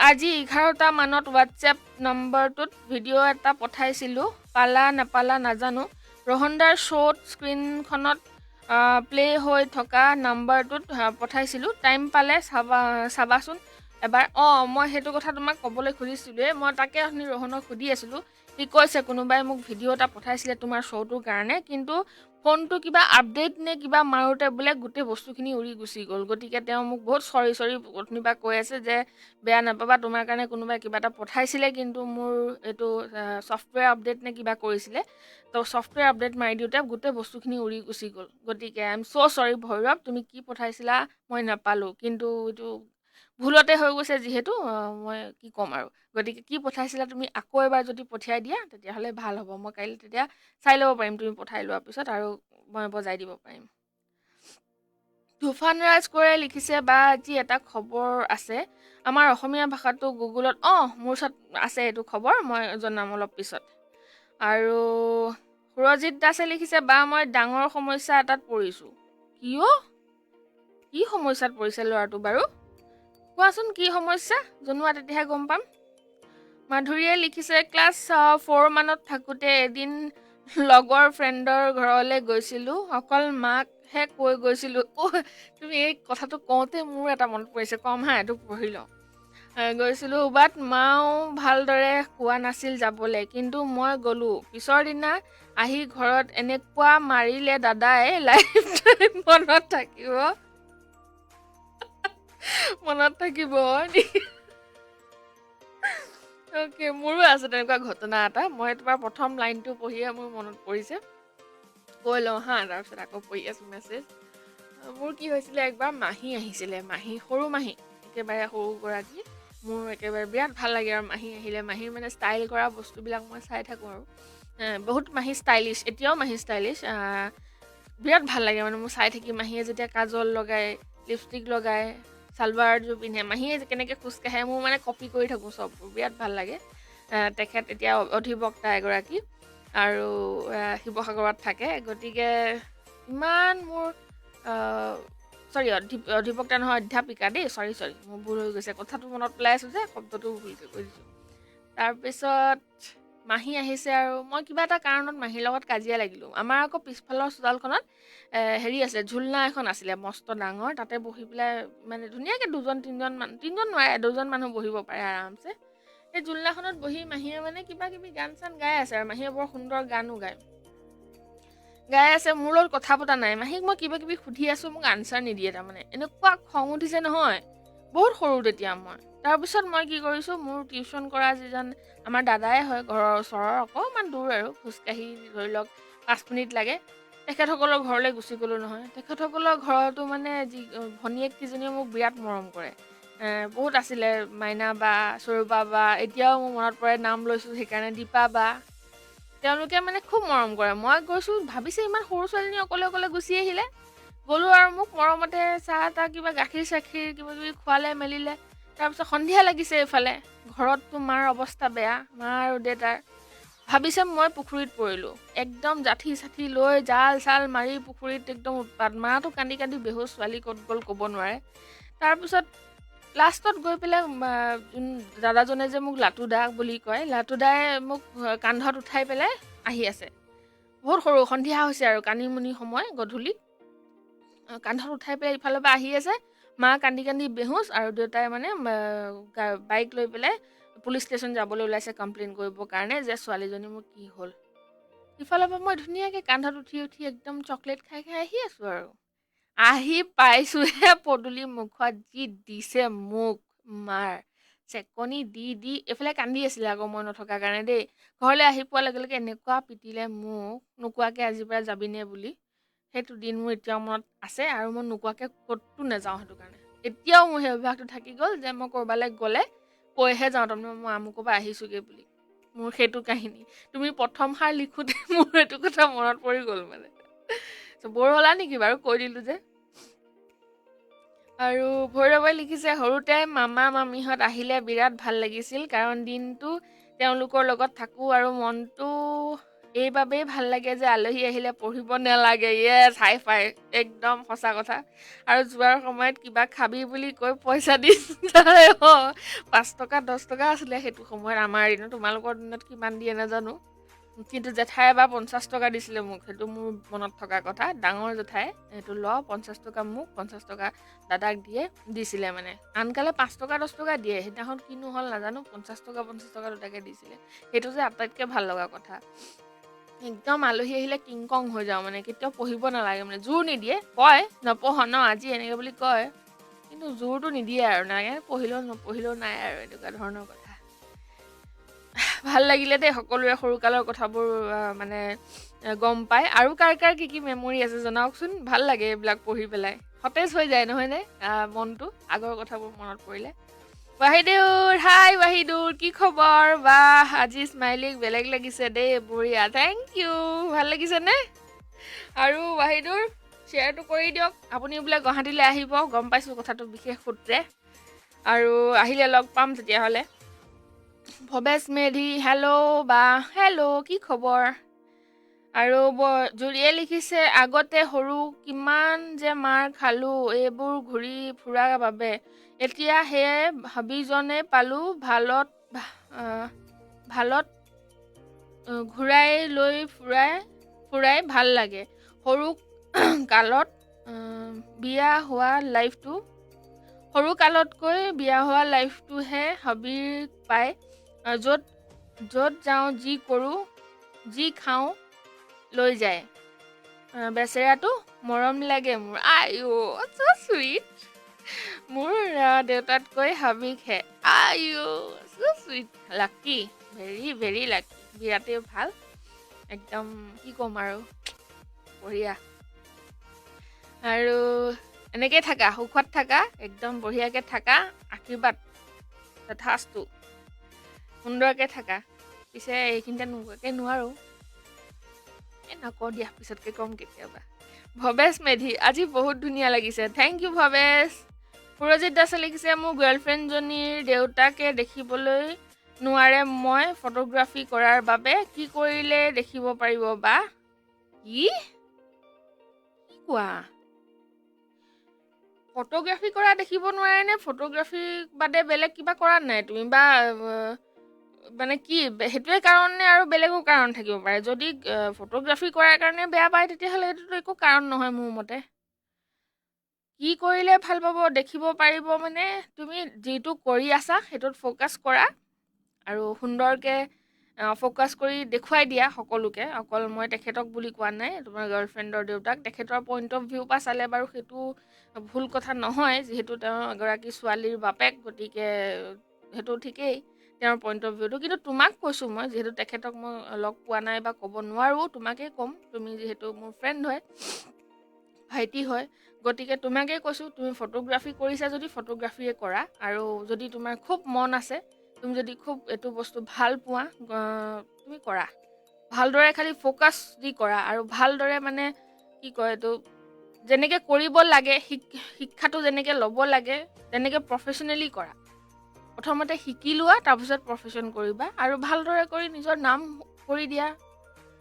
A: আজি 11টা মানত হোৱাটছএপ নম্বৰটোত ভিডিঅ' এটা পঠাইছিলোঁ, পালা নাপালা নাজানো। ৰোহনদাৰ শ্ব'ত স্ক্ৰীণখনত প্লে হৈ থকা নাম্বাৰটোত পঠাইছিলোঁ, টাইম পালে চাবাচোন এবাৰ। মই সেইটো কথা তোমাক ক'বলৈ খুজিছিলোঁৱে, মই তাকে আপুনি ৰোহনক সুধি আছিলোঁ। সি কৈছে কোনোবাই মোক ভিডিঅ' এটা পঠাইছিলে তোমাৰ শ্ব'টোৰ কাৰণে, কিন্তু ফোনটো কিবা আপডেট নে কিবা মাৰোঁতে বোলে গোটেই বস্তুখিনি উৰি গুচি গ'ল। গতিকে তেওঁ মোক বহুত চৰি অথনিবা কৈ আছে যে বেয়া নাপাবা, তোমাৰ কাৰণে কোনোবাই কিবা এটা পঠাইছিলে, কিন্তু মোৰ এইটো ছফ্টৱেৰ আপডেট নে কিবা কৰিছিলে, তো ছফ্টৱেৰ আপডেট মাৰি দিওঁতে গোটেই বস্তুখিনি উৰি গুচি গ'ল। গতিকে আই এম ছ' চৰি ভৈৰৱ, তুমি কি পঠাইছিলা মই নাপালোঁ, কিন্তু এইটো ভুলতে হৈ গৈছে যিহেতু, মই কি ক'ম আৰু। গতিকে কি পঠাইছিলা তুমি আকৌ এবাৰ যদি পঠিয়াই দিয়া তেতিয়াহ'লে ভাল হ'ব, মই কাইলৈ তেতিয়া চাই ল'ব পাৰিম তুমি পঠাই লোৱাৰ পিছত, আৰু মই বজাই দিব পাৰিম। তুফান ৰাজ কোঁৱৰে লিখিছে বা আজি এটা খবৰ আছে আমাৰ অসমীয়া ভাষাটো গুগলত, মোৰ ওচৰত আছে এইটো খবৰ, মই জনাম অলপ পিছত। আৰু সুৰজিত দাসে লিখিছে বা মই ডাঙৰ সমস্যা এটাত পৰিছোঁ। কি সমস্যাত পৰিছে ল'ৰাটো বাৰু, কোৱাচোন কি সমস্যা, জনোৱা তেতিয়াহে গম পাম। মাধুৰীয়ে লিখিছে ক্লাছ 4 মানত থাকোঁতে এদিন লগৰ ফ্ৰেণ্ডৰ ঘৰলৈ গৈছিলোঁ, অকল মাকহে কৈ গৈছিলোঁ। তুমি এই কথাটো কওঁতে মোৰ এটা মনত পৰিছে, কম হা, এইটো পঢ়ি লওঁ। গৈছিলোঁ বাট মাও ভালদৰে কোৱা নাছিল যাবলৈ, কিন্তু মই গ'লোঁ। পিছৰ দিনা আহি ঘৰত এনেকুৱা মাৰিলে দাদাই, লাইফ টাইম মনত থাকিব। অ'কে, মোৰো আছে তেনেকুৱা ঘটনা এটা। মই তোমাৰ প্ৰথম লাইনটো পঢ়িয়ে মোৰ মনত পৰিছে, কৈ লওঁ হা, তাৰপিছত আকৌ পঢ়ি আছোঁ মেছেজ। মোৰ কি হৈছিলে, একবাৰ মাহী আহিছিলে, সৰু মাহী, একেবাৰে সৰুগৰাকী। মোৰ একেবাৰে বিৰাট ভাল লাগে আৰু মাহী আহিলে, মাহীৰ মানে ষ্টাইল কৰা বস্তুবিলাক মই চাই থাকোঁ আৰু বহুত মাহী ষ্টাইলিছ, এতিয়াও মাহী ষ্টাইলিছ, বিৰাট ভাল লাগে মানে মোৰ চাই থাকি। মাহীয়ে যেতিয়া কাজল লগায়, লিপষ্টিক লগায়, চালৱাৰযোৰ পিন্ধে, মাহীয়ে কেনেকৈ খোজকাঢ়ে, মোৰ মানে কপি কৰি থাকোঁ চববোৰ, বিৰাট ভাল লাগে। তেখেত এতিয়া অধিবক্তা এগৰাকী আৰু শিৱসাগৰত থাকে। গতিকে ইমান মোৰ অধিবক্তা নহয়, অধ্যাপিকা দেই, চৰি মোৰ ভুল হৈ গৈছে, কথাটো মনত পেলাই আছোঁ যে শব্দটো ভুলকৈ কৈ দিছোঁ। তাৰপিছত মাহী আহিছে আৰু মই কিবা এটা কাৰণত মাহীৰ লগত কাজিয়া লাগিলোঁ। আমাৰ আকৌ পিছফালৰ চোতালখনত হেৰি আছিলে, ঝুলনা এখন আছিলে মস্ত ডাঙৰ, তাতে বহি পেলাই মানে ধুনীয়াকৈ তিনিজন নোৱাৰে, দুজন মানুহ বহিব পাৰে আৰামছে। সেই ঝুলনাখনত বহি মাহীয়ে মানে কিবা কিবি গান চান গাই আছে, আৰু মাহীয়ে বৰ সুন্দৰ গানো গাই আছে, মোৰ লগত কথা পতা নাই। মাহীক মই কিবা কিবি সুধি আছোঁ, মোক আনচাৰ নিদিয়ে। তাৰমানে এনেকুৱা খং উঠিছে নহয়, বহুত সৰু তেতিয়া মই। তাৰপিছত মই কি কৰিছোঁ, মোৰ টিউশ্যন কৰা যিজন আমাৰ দাদাই হয়, ঘৰৰ ওচৰৰ, অকণমান দূৰ আৰু খোজকাঢ়ি ধৰি লওক 5 মিনিট লাগে, তেখেতসকলৰ ঘৰলৈ গুচি গ'লোঁ নহয়। তেখেতসকলৰ ঘৰতো মানে ভনীয়েক কেইজনীয়ে মোক বিৰাট মৰম কৰে, বহুত আছিলে, মাইনা বা, স্বৰূপা বা, এতিয়াও মোৰ মনত পৰে, নাম লৈছোঁ সেইকাৰণে, দীপা বা, তেওঁলোকে মানে খুব মৰম কৰে। মই গৈছোঁ, ভাবিছে ইমান সৰু ছোৱালীজনী অকলে অকলে গুচি আহিলে। গ'লোঁ আৰু মোক মৰমতে চাহ তাহ কিবা গাখীৰ চাখীৰ কিবা কিবি খোৱালে মেলিলে। তাৰপিছত সন্ধিয়া লাগিছে, এইফালে ঘৰততো মাৰ অৱস্থা বেয়া, মা আৰু দেউতাৰ। ভাবিছে মই পুখুৰীত পৰিলোঁ, একদম জাঠি চাঠি লৈ জাল চাল মাৰি পুখুৰীত একদম উৎপাত। মাটো কান্দি কান্দি বেহুচ, ছোৱালী ক'ত গ'ল ক'ব নোৱাৰে। তাৰপিছত লাষ্টত গৈ পেলাই দাদাজনে যে মোক লাটু দা বুলি কয়, লাটু দাই মোক কান্ধত উঠাই পেলাই আহি আছে। বহুত সৰু সন্ধিয়া হৈছে আৰু কানিমুনি সময় গধূলি কান্ধত উঠাই পেলাই ইফালৰ পৰা আহি আছে মা কান্দি কান্দি বেহুচ আৰু দেউতাই মানে বাইক লৈ পেলাই পুলিচ ষ্টেচন যাবলৈ ওলাইছে কমপ্লেইন কৰিবৰ কাৰণে যে ছোৱালীজনী মোৰ কি হ'ল ইফালৰ পৰা মই ধুনীয়াকৈ কান্ধত উঠি উঠি একদম চকলেট খাই খাই আহি আছোঁ আৰু আহি পাইছোহে পদূলি মুখত যি দিছে মোক মাৰ চেকনি দি দি এইফালে কান্দি আছিলে আকৌ মই নথকাৰ কাৰণে দেই ঘৰলৈ আহি পোৱাৰ লগে লগে এনেকুৱা পিটিলে মোক নোকোৱাকৈ আজিৰ পৰা যাবিনে বুলি সেইটো দিন মোৰ এতিয়াও মনত আছে আৰু মই নোকোৱাকৈ ক'তো নাযাওঁ সেইটো কাৰণে এতিয়াও মোৰ সেই অভ্যাসটো থাকি গ'ল যে মই ক'ৰবালৈ গ'লে কৈহে যাওঁ তাৰমানে মই আমুকৰ পৰা আহিছোঁগৈ বুলি মোৰ সেইটো কাহিনী তুমি প্ৰথম সাৰ লিখোঁতে মোৰ এইটো কথা মনত পৰি গ'ল মানে বৰ হ'লা নেকি বাৰু কৈ দিলোঁ যে আৰু ভৈৰৱে লিখিছে সৰুতে মামা মামীহঁত আহিলে বিৰাট ভাল লাগিছিল কাৰণ দিনটো তেওঁলোকৰ লগত থাকোঁ আৰু মনটো এইবাবেই ভাল লাগে যে আলহী আহিলে পঢ়িব নালাগে য়েছ হাই ফাই একদম সঁচা কথা আৰু যোৱাৰ সময়ত কিবা খাবি বুলি কৈ পইচা দি যায় 5 টকা 10 টকা আছিলে সেইটো সময়ত আমাৰ দিনত তোমালোকৰ দিনত কিমান দিয়ে নাজানো কিন্তু জেঠাই এবাৰ 50 টকা দিছিলে মোক সেইটো মোৰ মনত থকা কথা ডাঙৰ জেঠাই সেইটো 50 টকা মোক 50 টকা দাদাক দিছিলে মানে আনকালে 5 টকা 10 টকা দিয়ে সেইদিনাখন কিনো হ'ল নাজানো 50 টকা দুটাকে দিছিলে সেইটো যে আটাইতকৈ ভাল লগা কথা একদম আলহী আহিলে কিংকং হৈ যাওঁ মানে কেতিয়াও পঢ়িব নালাগে মানে জোৰ নিদিয়ে কয় নপঢ় ন আজি এনেকৈ বুলি কয় কিন্তু জোৰটো নিদিয়ে আৰু নাই পঢ়িলেও নপঢ়িলেও নাই আৰু এনেকুৱা ধৰণৰ কথা ভাল লাগিলে দেই সকলোৰে সৰুকালৰ কথাবোৰ মানে গম পায় আৰু কাৰ কাৰ কি মেমৰি আছে জনাওকচোন ভাল লাগে এইবিলাক পঢ়ি পেলাই সতেজ হৈ যায় নহয়নে মনটো আগৰ কথাবোৰ মনত পৰিলে ৱাহিদুৰ হাই ৱাহিদুৰ কি খবৰ বাহ আজি স্মাইলিক বেলেগ লাগিছে দেই বঢ়িয়া থেংক ইউ ভাল লাগিছেনে আৰু ৱাহিদুৰ শ্বেয়াৰটো কৰি দিয়ক আপুনি বোলে গুৱাহাটীলৈ আহিব গম পাইছোঁ কথাটো বিশেষ সূত্ৰে আৰু আহিলে লগ পাম তেতিয়াহ'লে ভৱেশ মেধি হেল্ল' বা হেল্ল' কি খবৰ আৰু জুৰিয়ে লিখিছে আগতে সৰু কিমান যে মাৰ খালোঁ এইবোৰ ঘূৰি ফুৰাৰ বাবে এতিয়া সেয়ে ভাবিজনে পালোঁ ভালত ঘূৰাই লৈ ফুৰাই ভাল লাগে সৰু কালত বিয়া হোৱা লাইফটো সৰু কালতকৈ বিয়া হোৱা লাইফটোহে হবিৰ পায় য'ত যাওঁ যি কৰোঁ যি খাওঁ লৈ যায় বেচেৰাটো মৰম লাগে মোৰ আইও so sweet মোৰ দেউতাতকৈ হাবিকহে আইও so sweet লাকি ভেৰি ভেৰি লাকি বিৰাটেই ভাল একদম কি ক'ম আৰু বঢ়িয়া আৰু এনেকৈ থাকা সুখত থাকা একদম বঢ়িয়াকৈ থাকা আশীৰ্বাদ যথাস্তু সুন্দৰকৈ থাকা পিছে এইখিনিতে নোকোৱাকৈ নোৱাৰোঁ নকওঁ দিয়া পিছতকৈ ক'ম কেতিয়াবা ভৱেশ মেধি আজি বহুত ধুনীয়া লাগিছে থেংক ইউ ভৱেশ সুৰজিত দাসে লিখিছে মোৰ গাৰ্লফ্ৰেণ্ডজনীৰ দেউতাকে দেখিবলৈ নোৱাৰে মই ফটোগ্ৰাফী কৰাৰ বাবে কি কৰিলে দেখিব পাৰিব বা কি কোৱা ফটোগ্ৰাফী কৰা দেখিব নোৱাৰে নে ফটোগ্ৰাফী বাদে বেলেগ কিবা কৰা নাই তুমি বা মানে কি সেইটোৱে কাৰণে আৰু বেলেগো কাৰণ থাকিব পাৰে যদি ফটোগ্ৰাফী কৰাৰ কাৰণে বেয়া পায় তেতিয়াহ'লে এইটোতো একো কাৰণ নহয় মোৰ মতে কি কৰিলে ভাল পাব দেখিব পাৰিব মানে তুমি যিটো কৰি আছা সেইটোত ফ'কাছ কৰা আৰু সুন্দৰকৈ ফ'কাছ কৰি দেখুৱাই দিয়া সকলোকে অকল মই তেখেতক বুলি কোৱা নাই তোমাৰ গাৰ্লফ্ৰেণ্ডৰ দেউতাক তেখেতৰ পইণ্ট অফ ভিউ পৰা চালে বাৰু সেইটো ভুল কথা নহয় যিহেতু তেওঁ এগৰাকী ছোৱালীৰ বাপেক গতিকে সেইটো ঠিকেই তেওঁৰ পইণ্ট অফ ভিউটো কিন্তু তোমাক কৈছোঁ মই যিহেতু তেখেতক মই লগ পোৱা নাই বা ক'ব নোৱাৰোঁ তোমাকেই ক'ম তুমি যিহেতু মোৰ ফ্ৰেণ্ড হয় ভাইটি হয় গতিকে তোমাকেই কৈছোঁ তুমি ফটোগ্ৰাফী কৰিছা যদি ফটোগ্ৰাফীয়ে কৰা আৰু যদি তোমাৰ খুব মন আছে তুমি যদি খুব এইটো বস্তু ভাল পোৱা তুমি কৰা ভালদৰে খালি ফ'কাছ দি কৰা আৰু ভালদৰে মানে কি কয় এইটো যেনেকৈ কৰিব লাগে শিক্ষাটো যেনেকৈ ল'ব লাগে তেনেকৈ প্ৰফেশ্যনেলি কৰা প্ৰথমতে শিকি লোৱা তাৰপিছত প্ৰফেশ্যন কৰিবা আৰু ভালদৰে কৰি নিজৰ নাম কৰি দিয়া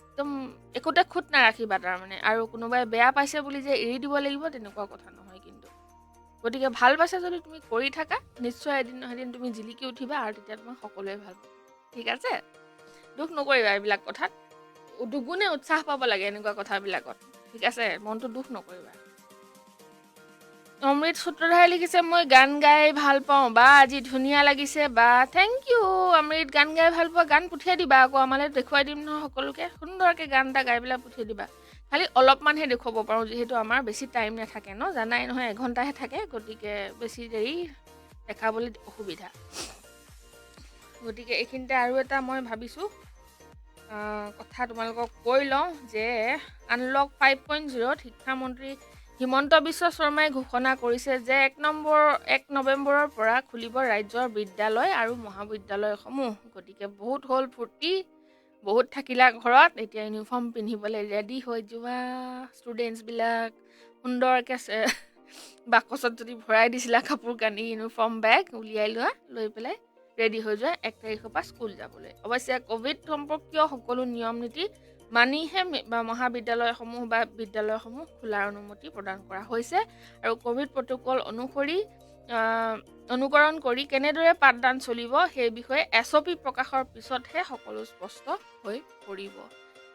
A: একদম একোতে খুঁত নাৰাখিবা তাৰমানে আৰু কোনোবাই বেয়া পাইছে বুলি যে এৰি দিব লাগিব তেনেকুৱা কথা নহয় কিন্তু গতিকে ভাল পাইছা যদি তুমি কৰি থাকা নিশ্চয় এদিন নহয় এদিন তুমি জিলিকি উঠিবা আৰু তেতিয়া তোমাক সকলোৱে ভাল পাব ঠিক আছে দুখ নকৰিবা এইবিলাক কথাত দুগুণে উৎসাহ পাব লাগে এনেকুৱা কথাবিলাকত ঠিক আছে মনটো দুখ নকৰিবা অমৃত সূত্ৰধাৰে লিখিছে মই গান গাই ভাল পাওঁ বা আজি ধুনীয়া লাগিছে বা থেংক ইউ অমৃত গান গাই ভাল পোৱা গান পঠিয়াই দিবা আকৌ আমালৈ দেখুৱাই দিম নহয় সকলোকে সুন্দৰকৈ গান এটা গাই পেলাই পঠিয়াই দিবা খালি অলপমানহে দেখুৱাব পাৰোঁ যিহেতু আমাৰ বেছি টাইম নাথাকে ন জানাই নহয় এঘণ্টাহে থাকে গতিকে বেছি দেৰি দেখাবলৈ অসুবিধা গতিকে এইখিনিতে আৰু এটা মই ভাবিছোঁ কথা তোমালোকক কৈ লওঁ যে আনলক 5.0 শিক্ষামন্ত্ৰী হিমন্ত বিশ্ব শৰ্মাই ঘোষণা কৰিছে যে 1 নৱেম্বৰৰ পৰা খুলিব ৰাজ্যৰ বিদ্যালয় আৰু মহাবিদ্যালয়সমূহ গতিকে বহুত হ'ল ফূৰ্তি বহুত থাকিলা ঘৰত এতিয়া ইউনিফৰ্ম পিন্ধিবলৈ ৰেডি হৈ যোৱা ষ্টুডেণ্টছবিলাক সুন্দৰকৈ বাকচত যদি ভৰাই দিছিলা কাপোৰ কানি ইউনিফৰ্ম বেগ উলিয়াই লোৱা লৈ পেলাই ৰেডি হৈ যোৱা 1 তাৰিখৰ পৰা স্কুল যাবলৈ অৱশ্যে কোভিড সম্পৰ্কীয় সকলো নিয়ম নীতি মানিহে মহাবিদ্যালয়সমূহ বা বিদ্যালয়সমূহ খোলাৰ অনুমতি প্ৰদান কৰা হৈছে আৰু কোভিড প্ৰট'কল অনুকৰণ কৰি কেনেদৰে পাঠদান চলিব সেই বিষয়ে SOP প্ৰকাশৰ পিছতহে সকলো স্পষ্ট হৈ পৰিব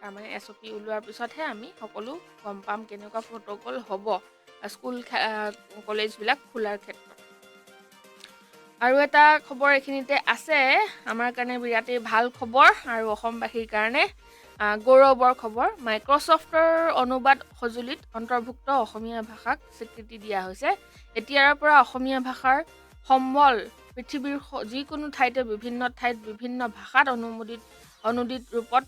A: তাৰমানে SOP ওলোৱাৰ পিছতহে আমি সকলো গম পাম কেনেকুৱা প্ৰট'কল হ'ব স্কুল কলেজবিলাক খোলাৰ ক্ষেত্ৰত আৰু এটা খবৰ এইখিনিতে আছে আমাৰ কাৰণে বিৰাটেই ভাল খবৰ আৰু অসমবাসীৰ কাৰণে গৌৰৱৰ খবৰ মাইক্ৰ'ছফ্টৰ অনুবাদ সঁজুলিত অন্তৰ্ভুক্ত অসমীয়া ভাষাক স্বীকৃতি দিয়া হৈছে এতিয়াৰ পৰা অসমীয়া ভাষাৰ সম্বল পৃথিৱীৰ যিকোনো ঠাইতে বিভিন্ন ঠাইত বিভিন্ন ভাষাত অনুদিত ৰূপত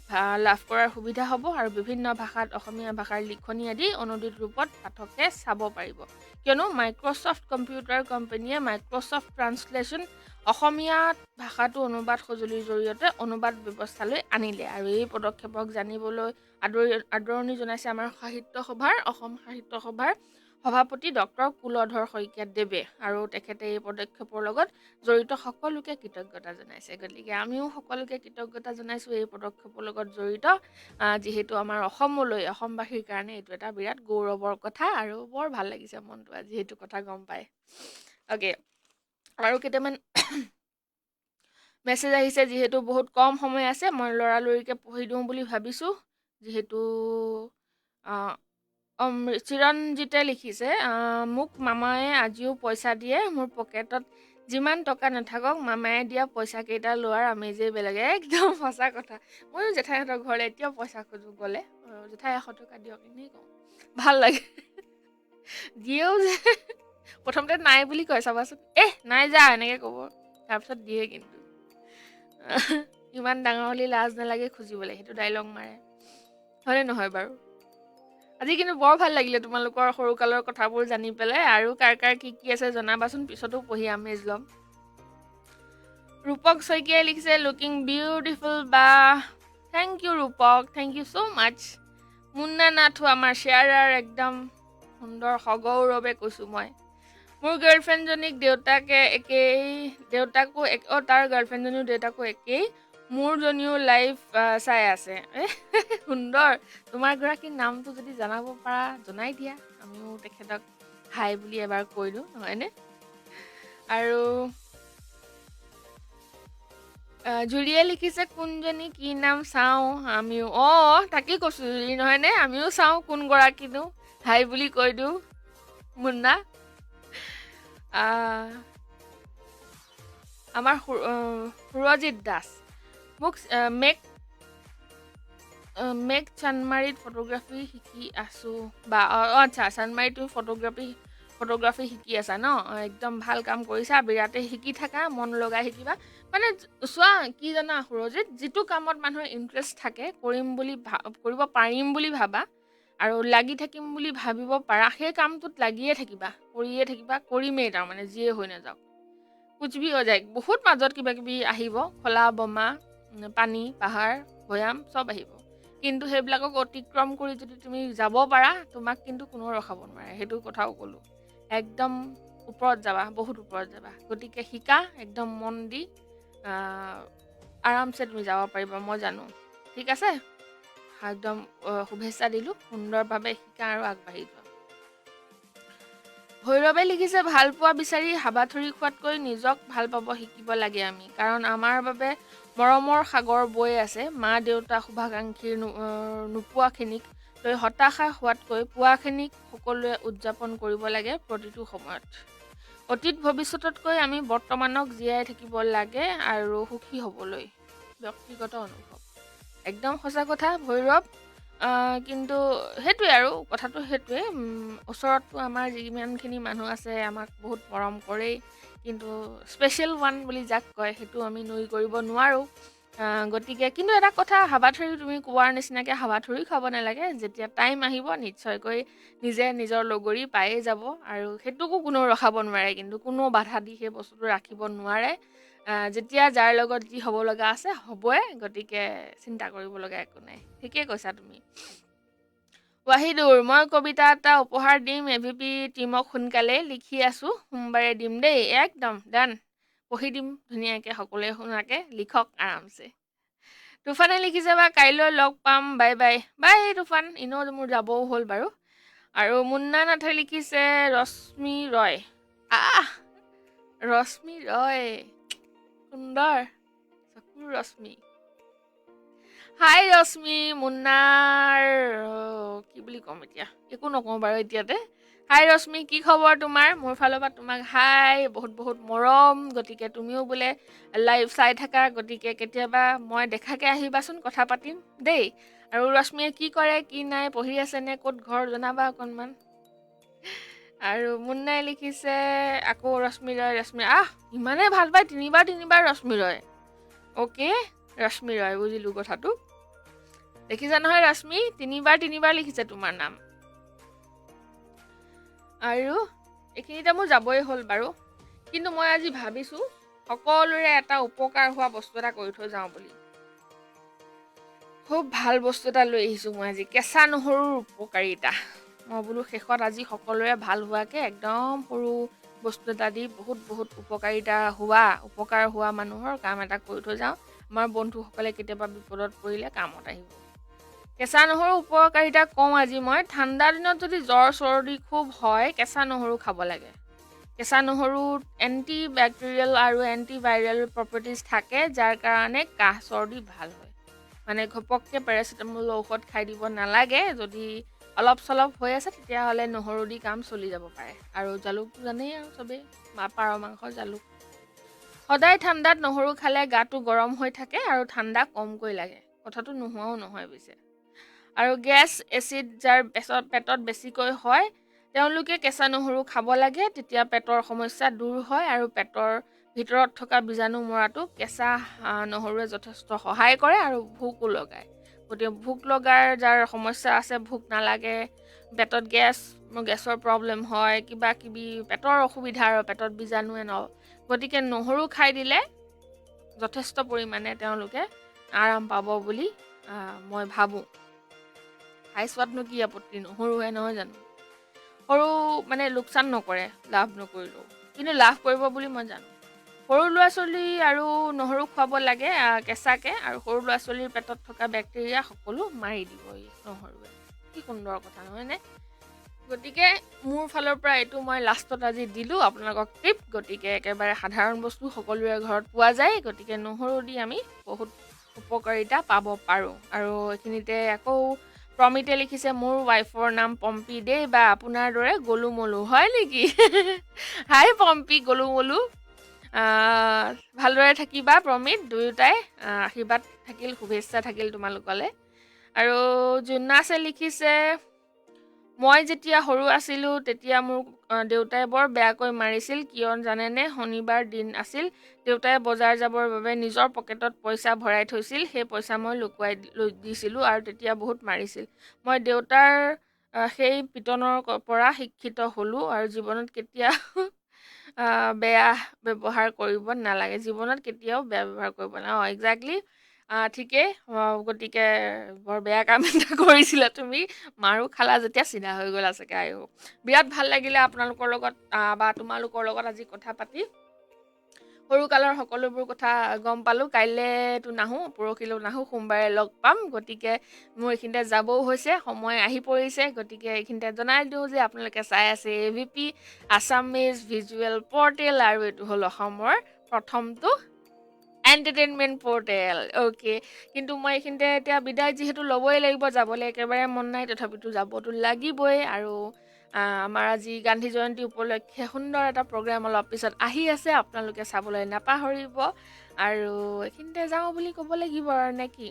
A: লাভ কৰাৰ সুবিধা হ'ব আৰু বিভিন্ন ভাষাত অসমীয়া ভাষাৰ লিখনি আদি অনুদিত ৰূপত পাঠকে চাব পাৰিব কিয়নো মাইক্ৰ'ছফ্ট কম্পিউটাৰ কোম্পানীয়ে মাইক্ৰ'ছফ্ট ট্ৰান্সলেশ্যন অসমীয়া ভাষাটো অনুবাদ সঁজুলিৰ জৰিয়তে অনুবাদ ব্যৱস্থালৈ আনিলে আৰু এই পদক্ষেপক জানিবলৈ আদৰণি জনাইছে আমাৰ অসম সাহিত্য সভাৰ সভাপতি ডক্টৰ কুলধৰ শইকীয়াদেৱে আৰু তেখেতে এই পদক্ষেপৰ লগত জড়িত সকলোকে কৃতজ্ঞতা জনাইছে গতিকে আমিও সকলোকে কৃতজ্ঞতা জনাইছোঁ এই পদক্ষেপৰ লগত জড়িত যিহেতু আমাৰ অসমবাসীৰ কাৰণে এইটো এটা বিৰাট গৌৰৱৰ কথা আৰু বৰ ভাল লাগিছে মনটো আজি সেইটো কথা গম পায় অ'কে আৰু কেইটামান মেছেজ আহিছে যিহেতু বহুত কম সময় আছে মই লৰালৰিকৈ পঢ়ি দিওঁ বুলি ভাবিছোঁ যিহেতু চিৰঞ্জিতে লিখিছে মোক মামায়ে আজিও পইচা দিয়ে মোৰ পকেটত যিমান টকা নাথাকক মামায়ে দিয়া পইচা কেইটা লোৱাৰ আমেজেই বেলেগ একদম সঁচা কথা ময়ো জেঠাইহঁতৰ ঘৰলৈ এতিয়াও পইচা খোজো গ'লে জেঠাই 100 টকা দিয়ক এনেই কওঁ ভাল লাগে দিয়েও যে প্ৰথমতে নাই বুলি কয় চাবাচোন নাই যা এনেকৈ ক'ব তাৰপিছত দিয়ে কিন্তু ইমান ডাঙৰ হ'লে লাজ নালাগে খুজিবলৈ সেইটো ডাইলগ মাৰে হয়নে নহয় বাৰু আজি কিন্তু বৰ ভাল লাগিলে তোমালোকৰ সৰুকালৰ কথাবোৰ জানি পেলাই আৰু কাৰ কি আছে জনাবাচোন পিছতো পঢ়ি আমেজ ল'ম ৰূপক শইকীয়াই লিখিছে লুকিং বিউটিফুল বা thank you Rupak thank you so' much Munna নাথো আমাৰ শ্বেয়াৰাৰ একদম সুন্দৰ সগৌৰৱে কৈছোঁ মই মোৰ গাৰ্লফ্ৰেণ্ডজনীক তাৰ গাৰ্লফ্ৰেণ্ডজনীও দেউতাকো একেই মোৰজনীও লাইভ চাই আছে সুন্দৰ তোমাৰ গৰাকীৰ নামটো যদি জনাব পাৰা জনাই দিয়া আমিও তেখেতক হাই বুলি এবাৰ কৈ দিওঁ নহয়নে আৰু জুৰিয়ে লিখিছে কোনজনী কি নাম চাওঁ আমিও তাকেই কৈছোঁ জুৰি নহয়নে আমিও চাওঁ কোনগৰাকীনো হাই বুলি কৈ দিওঁ মুন্না আমাৰ সুৰজিত দাস মোক মেক চানমাৰীত ফটোগ্ৰাফী শিকি আছোঁ বা আচ্ছা চানমাৰীটো ফটোগ্ৰাফী শিকি আছা ন একদম ভাল কাম কৰিছা বিৰাটেই শিকি থাকা মন লগাই শিকিবা মানে চোৱা কি জানা সুৰজিত যিটো কামত মানুহৰ ইণ্টাৰেষ্ট থাকে কৰিব পাৰিম বুলি ভাবা আৰু লাগি থাকিম বুলি ভাবিব পাৰা সেই কামটোত লাগিয়ে থাকিবা কৰিমেই তাৰমানে যিয়ে হৈ নাযাওক কুচবি হৈ যায় বহুত মাজত কিবা কিবি আহিব খলা বমা পানী পাহাৰ ভৈয়াম চব আহিব কিন্তু সেইবিলাকক অতিক্ৰম কৰি যদি তুমি যাব পাৰা তোমাক কিন্তু কোনো ৰখাব নোৱাৰে সেইটো কথাও ক'লোঁ একদম ওপৰত যাবা বহুত ওপৰত যাবা গতিকে শিকা একদম মন দি আৰামছে তুমি যাব পাৰিবা মই জানো ঠিক আছে একদম শুভেচ্ছা দিলোঁ সুন্দৰভাৱে শিকা আৰু আগবাঢ়ি যোৱা ভৈৰৱে লিখিছে ভাল পোৱা বিচাৰি হাবাথুৰি খোৱাতকৈ নিজক ভাল পাব শিকিব লাগে আমি কাৰণ আমাৰ বাবে মৰমৰ সাগৰ বৈ আছে মা দেউতা শুভাকাংক্ষীৰ নোপোৱাখিনিক লৈ হতাশা হোৱাতকৈ পোৱাখিনিক সকলোৱে উদযাপন কৰিব লাগে প্ৰতিটো সময়ত অতীত ভৱিষ্যততকৈ আমি বৰ্তমানক জীয়াই থাকিব লাগে আৰু সুখী হ'বলৈ ব্যক্তিগত অনুভৱ একদম সঁচা কথা ভৈৰৱ কিন্তু সেইটোৱে আৰু কথাটো সেইটোৱে ওচৰততো আমাৰ যিমানখিনি মানুহ আছে আমাক বহুত মৰম কৰেই কিন্তু স্পেচিয়েল ওৱান বুলি যাক কয় সেইটো আমি নুই কৰিব নোৱাৰোঁ গতিকে কিন্তু এটা কথা হাবাথুৰি তুমি কোৱাৰ নিচিনাকৈ হাবাথুৰি খাব নালাগে যেতিয়া টাইম আহিব নিশ্চয়কৈ নিজে নিজৰ লগৰী পায়েই যাব আৰু সেইটোকো কোনো ৰখাব নোৱাৰে কিন্তু কোনো বাধা দি সেই বস্তুটো ৰাখিব নোৱাৰে যেতিয়া যাৰ লগত যি হ'ব লগা আছে হ'বই গতিকে চিন্তা কৰিব লগা একো নাই ঠিকেই কৈছা তুমি ৱাহিদুৰ মই কবিতা এটা উপহাৰ দিম AVP টিমক সোনকালে লিখি আছোঁ সোমবাৰে দিম দেই একদম ডান পঢ়ি দিম ধুনীয়াকৈ সকলোৱে শুনাকৈ লিখক আৰামছে তুফানে লিখিছে বা কাইলৈ লগ পাম বাই বাই বাই তুফান এনেও মোৰ যাবও হ'ল বাৰু আৰু মুন্না নাথে লিখিছে ৰশ্মি ৰয় ৰশ্মি ৰয় সুন্দৰ চকুৰ ৰশ্মি হাই ৰশ্মি মুন্নাৰ কি বুলি ক'ম এতিয়া একো নকওঁ বাৰু এতিয়াতে হাই ৰশ্মি কি খবৰ তোমাৰ মোৰ ফালৰ পৰা তোমাক হাই বহুত বহুত মৰম গতিকে তুমিও বোলে লাইভ চাই থাকা গতিকে কেতিয়াবা মই দেখাকৈ আহিবাচোন কথা পাতিম দেই আৰু ৰশ্মিয়ে কি কৰে কি নাই পঢ়ি আছেনে ক'ত ঘৰ জনাবা অকণমান আৰু মুন্নাই লিখিছে আকৌ ৰশ্মি ৰয় ইমানে ভাল পায় তিনিবাৰ ৰশ্মি ৰয় অ'কে ৰশ্মি ৰয় বুজিলোঁ কথাটো দেখিছা নহয় ৰশ্মি তিনিবাৰ লিখিছে তোমাৰ নাম আৰু এইখিনিতে মোৰ যাবই হ'ল বাৰু কিন্তু মই আজি ভাবিছোঁ সকলোৰে এটা উপকাৰ হোৱা বস্তু এটা কৰি থৈ যাওঁ বুলি খুব ভাল বস্তু এটা লৈ আহিছোঁ মই আজি কেঁচা নহৰুৰ উপকাৰিতা মই বোলো শেষত আজি সকলোৰে ভাল হোৱাকৈ একদম সৰু বস্তু এটা দি বহুত উপকাৰ হোৱা মানুহৰ কাম এটা কৰি থৈ যাওঁ আমাৰ বন্ধুসকলে কেতিয়াবা বিপদত পৰিলে কামত আহিব কেঁচা নহৰু উপকাৰিতা কওঁ আজি মই ঠাণ্ডা দিনত যদি জ্বৰ চৰ্দি খুব হয় কেঁচা নহৰু খাব লাগে কেঁচা নহৰুত এণ্টি বেক্টেৰিয়েল আৰু এণ্টিভাইৰেল প্ৰপাৰ্টিজ থাকে যাৰ কাৰণে কাহ চৰ্দি ভাল হয় মানে ঘপককৈ পেৰাচিটামল ঔষধ খাই দিব নালাগে যদি অলপ চলপ হৈ আছে তেতিয়াহ'লে নহৰু দি কাম চলি যাব পাৰে আৰু জালুকটো জানেই আৰু চবেই পাৰ মাংসৰ জালুক সদায় ঠাণ্ডাত নহৰু খালে গাটো গৰম হৈ থাকে আৰু ঠাণ্ডা কমকৈ লাগে কথাটো নোহোৱাও নহয় পিছে আৰু গেছ এচিড যাৰ পেটত বেছিকৈ হয় তেওঁলোকে কেঁচা নহৰু খাব লাগে তেতিয়া পেটৰ সমস্যা দূৰ হয় আৰু পেটৰ ভিতৰত থকা বীজাণু মৰাটো কেঁচা নহৰুৱে যথেষ্ট সহায় কৰে আৰু ভোকো লগায় গতিকে ভোক লগাৰ যাৰ সমস্যা আছে ভোক নালাগে পেটত গেছৰ প্ৰব্লেম হয় কিবা কিবি পেটৰ অসুবিধা আৰু পেটত বীজাণুৱে গতিকে নহৰু খাই দিলে যথেষ্ট পৰিমাণে তেওঁলোকে আৰাম পাব বুলি মই ভাবোঁ খাই চোৱাতনো কি আপত্তি নহৰুহে নহয় জানো সৰু মানে লোকচান নকৰে লাভ নকৰিলেও কিন্তু লাভ কৰিব বুলি মই জানো সৰু ল'ৰা ছোৱালী আৰু নহৰু খুৱাব লাগে কেঁচাকৈ আৰু সৰু ল'ৰা ছোৱালীৰ পেটত থকা বেক্টেৰিয়া সকলো মাৰি দিব এই নহৰুৱে কি সুন্দৰ কথা নহয়নে গতিকে মোৰ ফালৰ পৰা এইটো মই লাষ্টত আজি দিলোঁ আপোনালোকক টিপ গতিকে একেবাৰে সাধাৰণ বস্তু সকলোৰে ঘৰত পোৱা যায় গতিকে নহৰু দি আমি বহুত উপকাৰিতা পাব পাৰোঁ আৰু এইখিনিতে আকৌ প্ৰমিতে লিখিছে মোৰ ৱাইফৰ নাম পম্পী দেই বা আপোনাৰ দৰে গলু মলু হয় নেকি হাই পম্পী গলু মলু ভালদৰে থাকিবা প্ৰমিত দুয়োটাই আশীৰ্বাদ থাকিল শুভেচ্ছা থাকিল তোমালোকলৈ আৰু জুন্নাছে লিখিছে মই যেতিয়া সৰু আছিলোঁ তেতিয়া মোক দেউতাই বৰ বেয়াকৈ মাৰিছিল কিয় জানেনে শনিবাৰ দিন আছিল দেউতাই বজাৰ যাবৰ বাবে নিজৰ পকেটত পইচা ভৰাই থৈছিল সেই পইচা মই লুকুৱাই দিছিলোঁ আৰু তেতিয়া বহুত মাৰিছিল মই দেউতাৰ সেই পিটনৰ পৰা শিক্ষিত হ'লোঁ আৰু জীৱনত কেতিয়াও বেয়া ব্যৱহাৰ কৰিব নালাগে জীৱনত কেতিয়াও বেয়া ব্যৱহাৰ কৰিব নালাগে একজেক্টলি ঠিকেই গতিকে বৰ বেয়া কাম এটা কৰিছিলা তুমি মাৰো খালা যেতিয়া চিধা হৈ গ'লা চাগে আই বিৰাট ভাল লাগিলে আপোনালোকৰ লগত বা তোমালোকৰ লগত আজি কথা পাতি সৰুকালৰ সকলোবোৰ কথা গম পালোঁ কাইলৈতো নাহোঁ পৰহিলৈও নাহোঁ সোমবাৰে লগ পাম গতিকে মোৰ এইখিনিতে যাবও হৈছে সময় আহি পৰিছে গতিকে এইখিনিতে জনাই দিওঁ যে আপোনালোকে চাই আছে AVP আছামিজ ভিজুৱেল পৰ্টেল আৰু এইটো হ'ল অসমৰ প্ৰথমটো এণ্টাৰটেইনমেণ্ট পৰ্টেল অ'কে কিন্তু মই এইখিনিতে এতিয়া বিদায় যিহেতু ল'বই লাগিব যাবলৈ একেবাৰে মন নাই তথাপিতো যাবতো লাগিবই আৰু আমাৰ আজি গান্ধী জয়ন্তী উপলক্ষে সুন্দৰ এটা প্ৰগ্ৰাম অলপ পিছত আহি আছে আপোনালোকে চাবলৈ নাপাহৰিব আৰু এইখিনিতে যাওঁ বুলি ক'ব লাগিব আৰু নে কি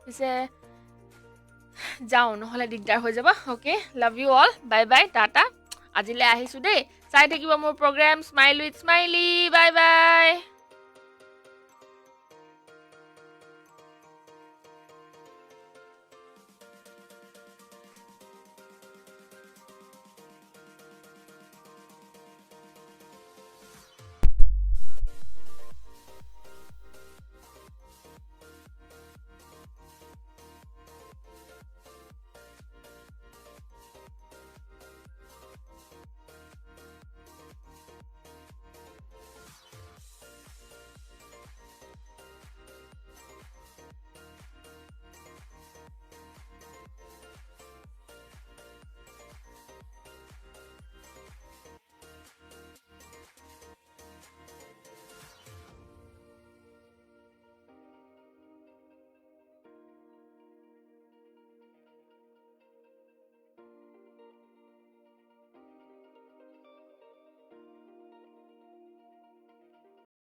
A: পিছে যাওঁ নহ'লে দিগদাৰ হৈ যাব okay love you all bye bye tata আজিলৈ আহিছোঁ দেই চাই থাকিব মোৰ programme smile with smiley bye by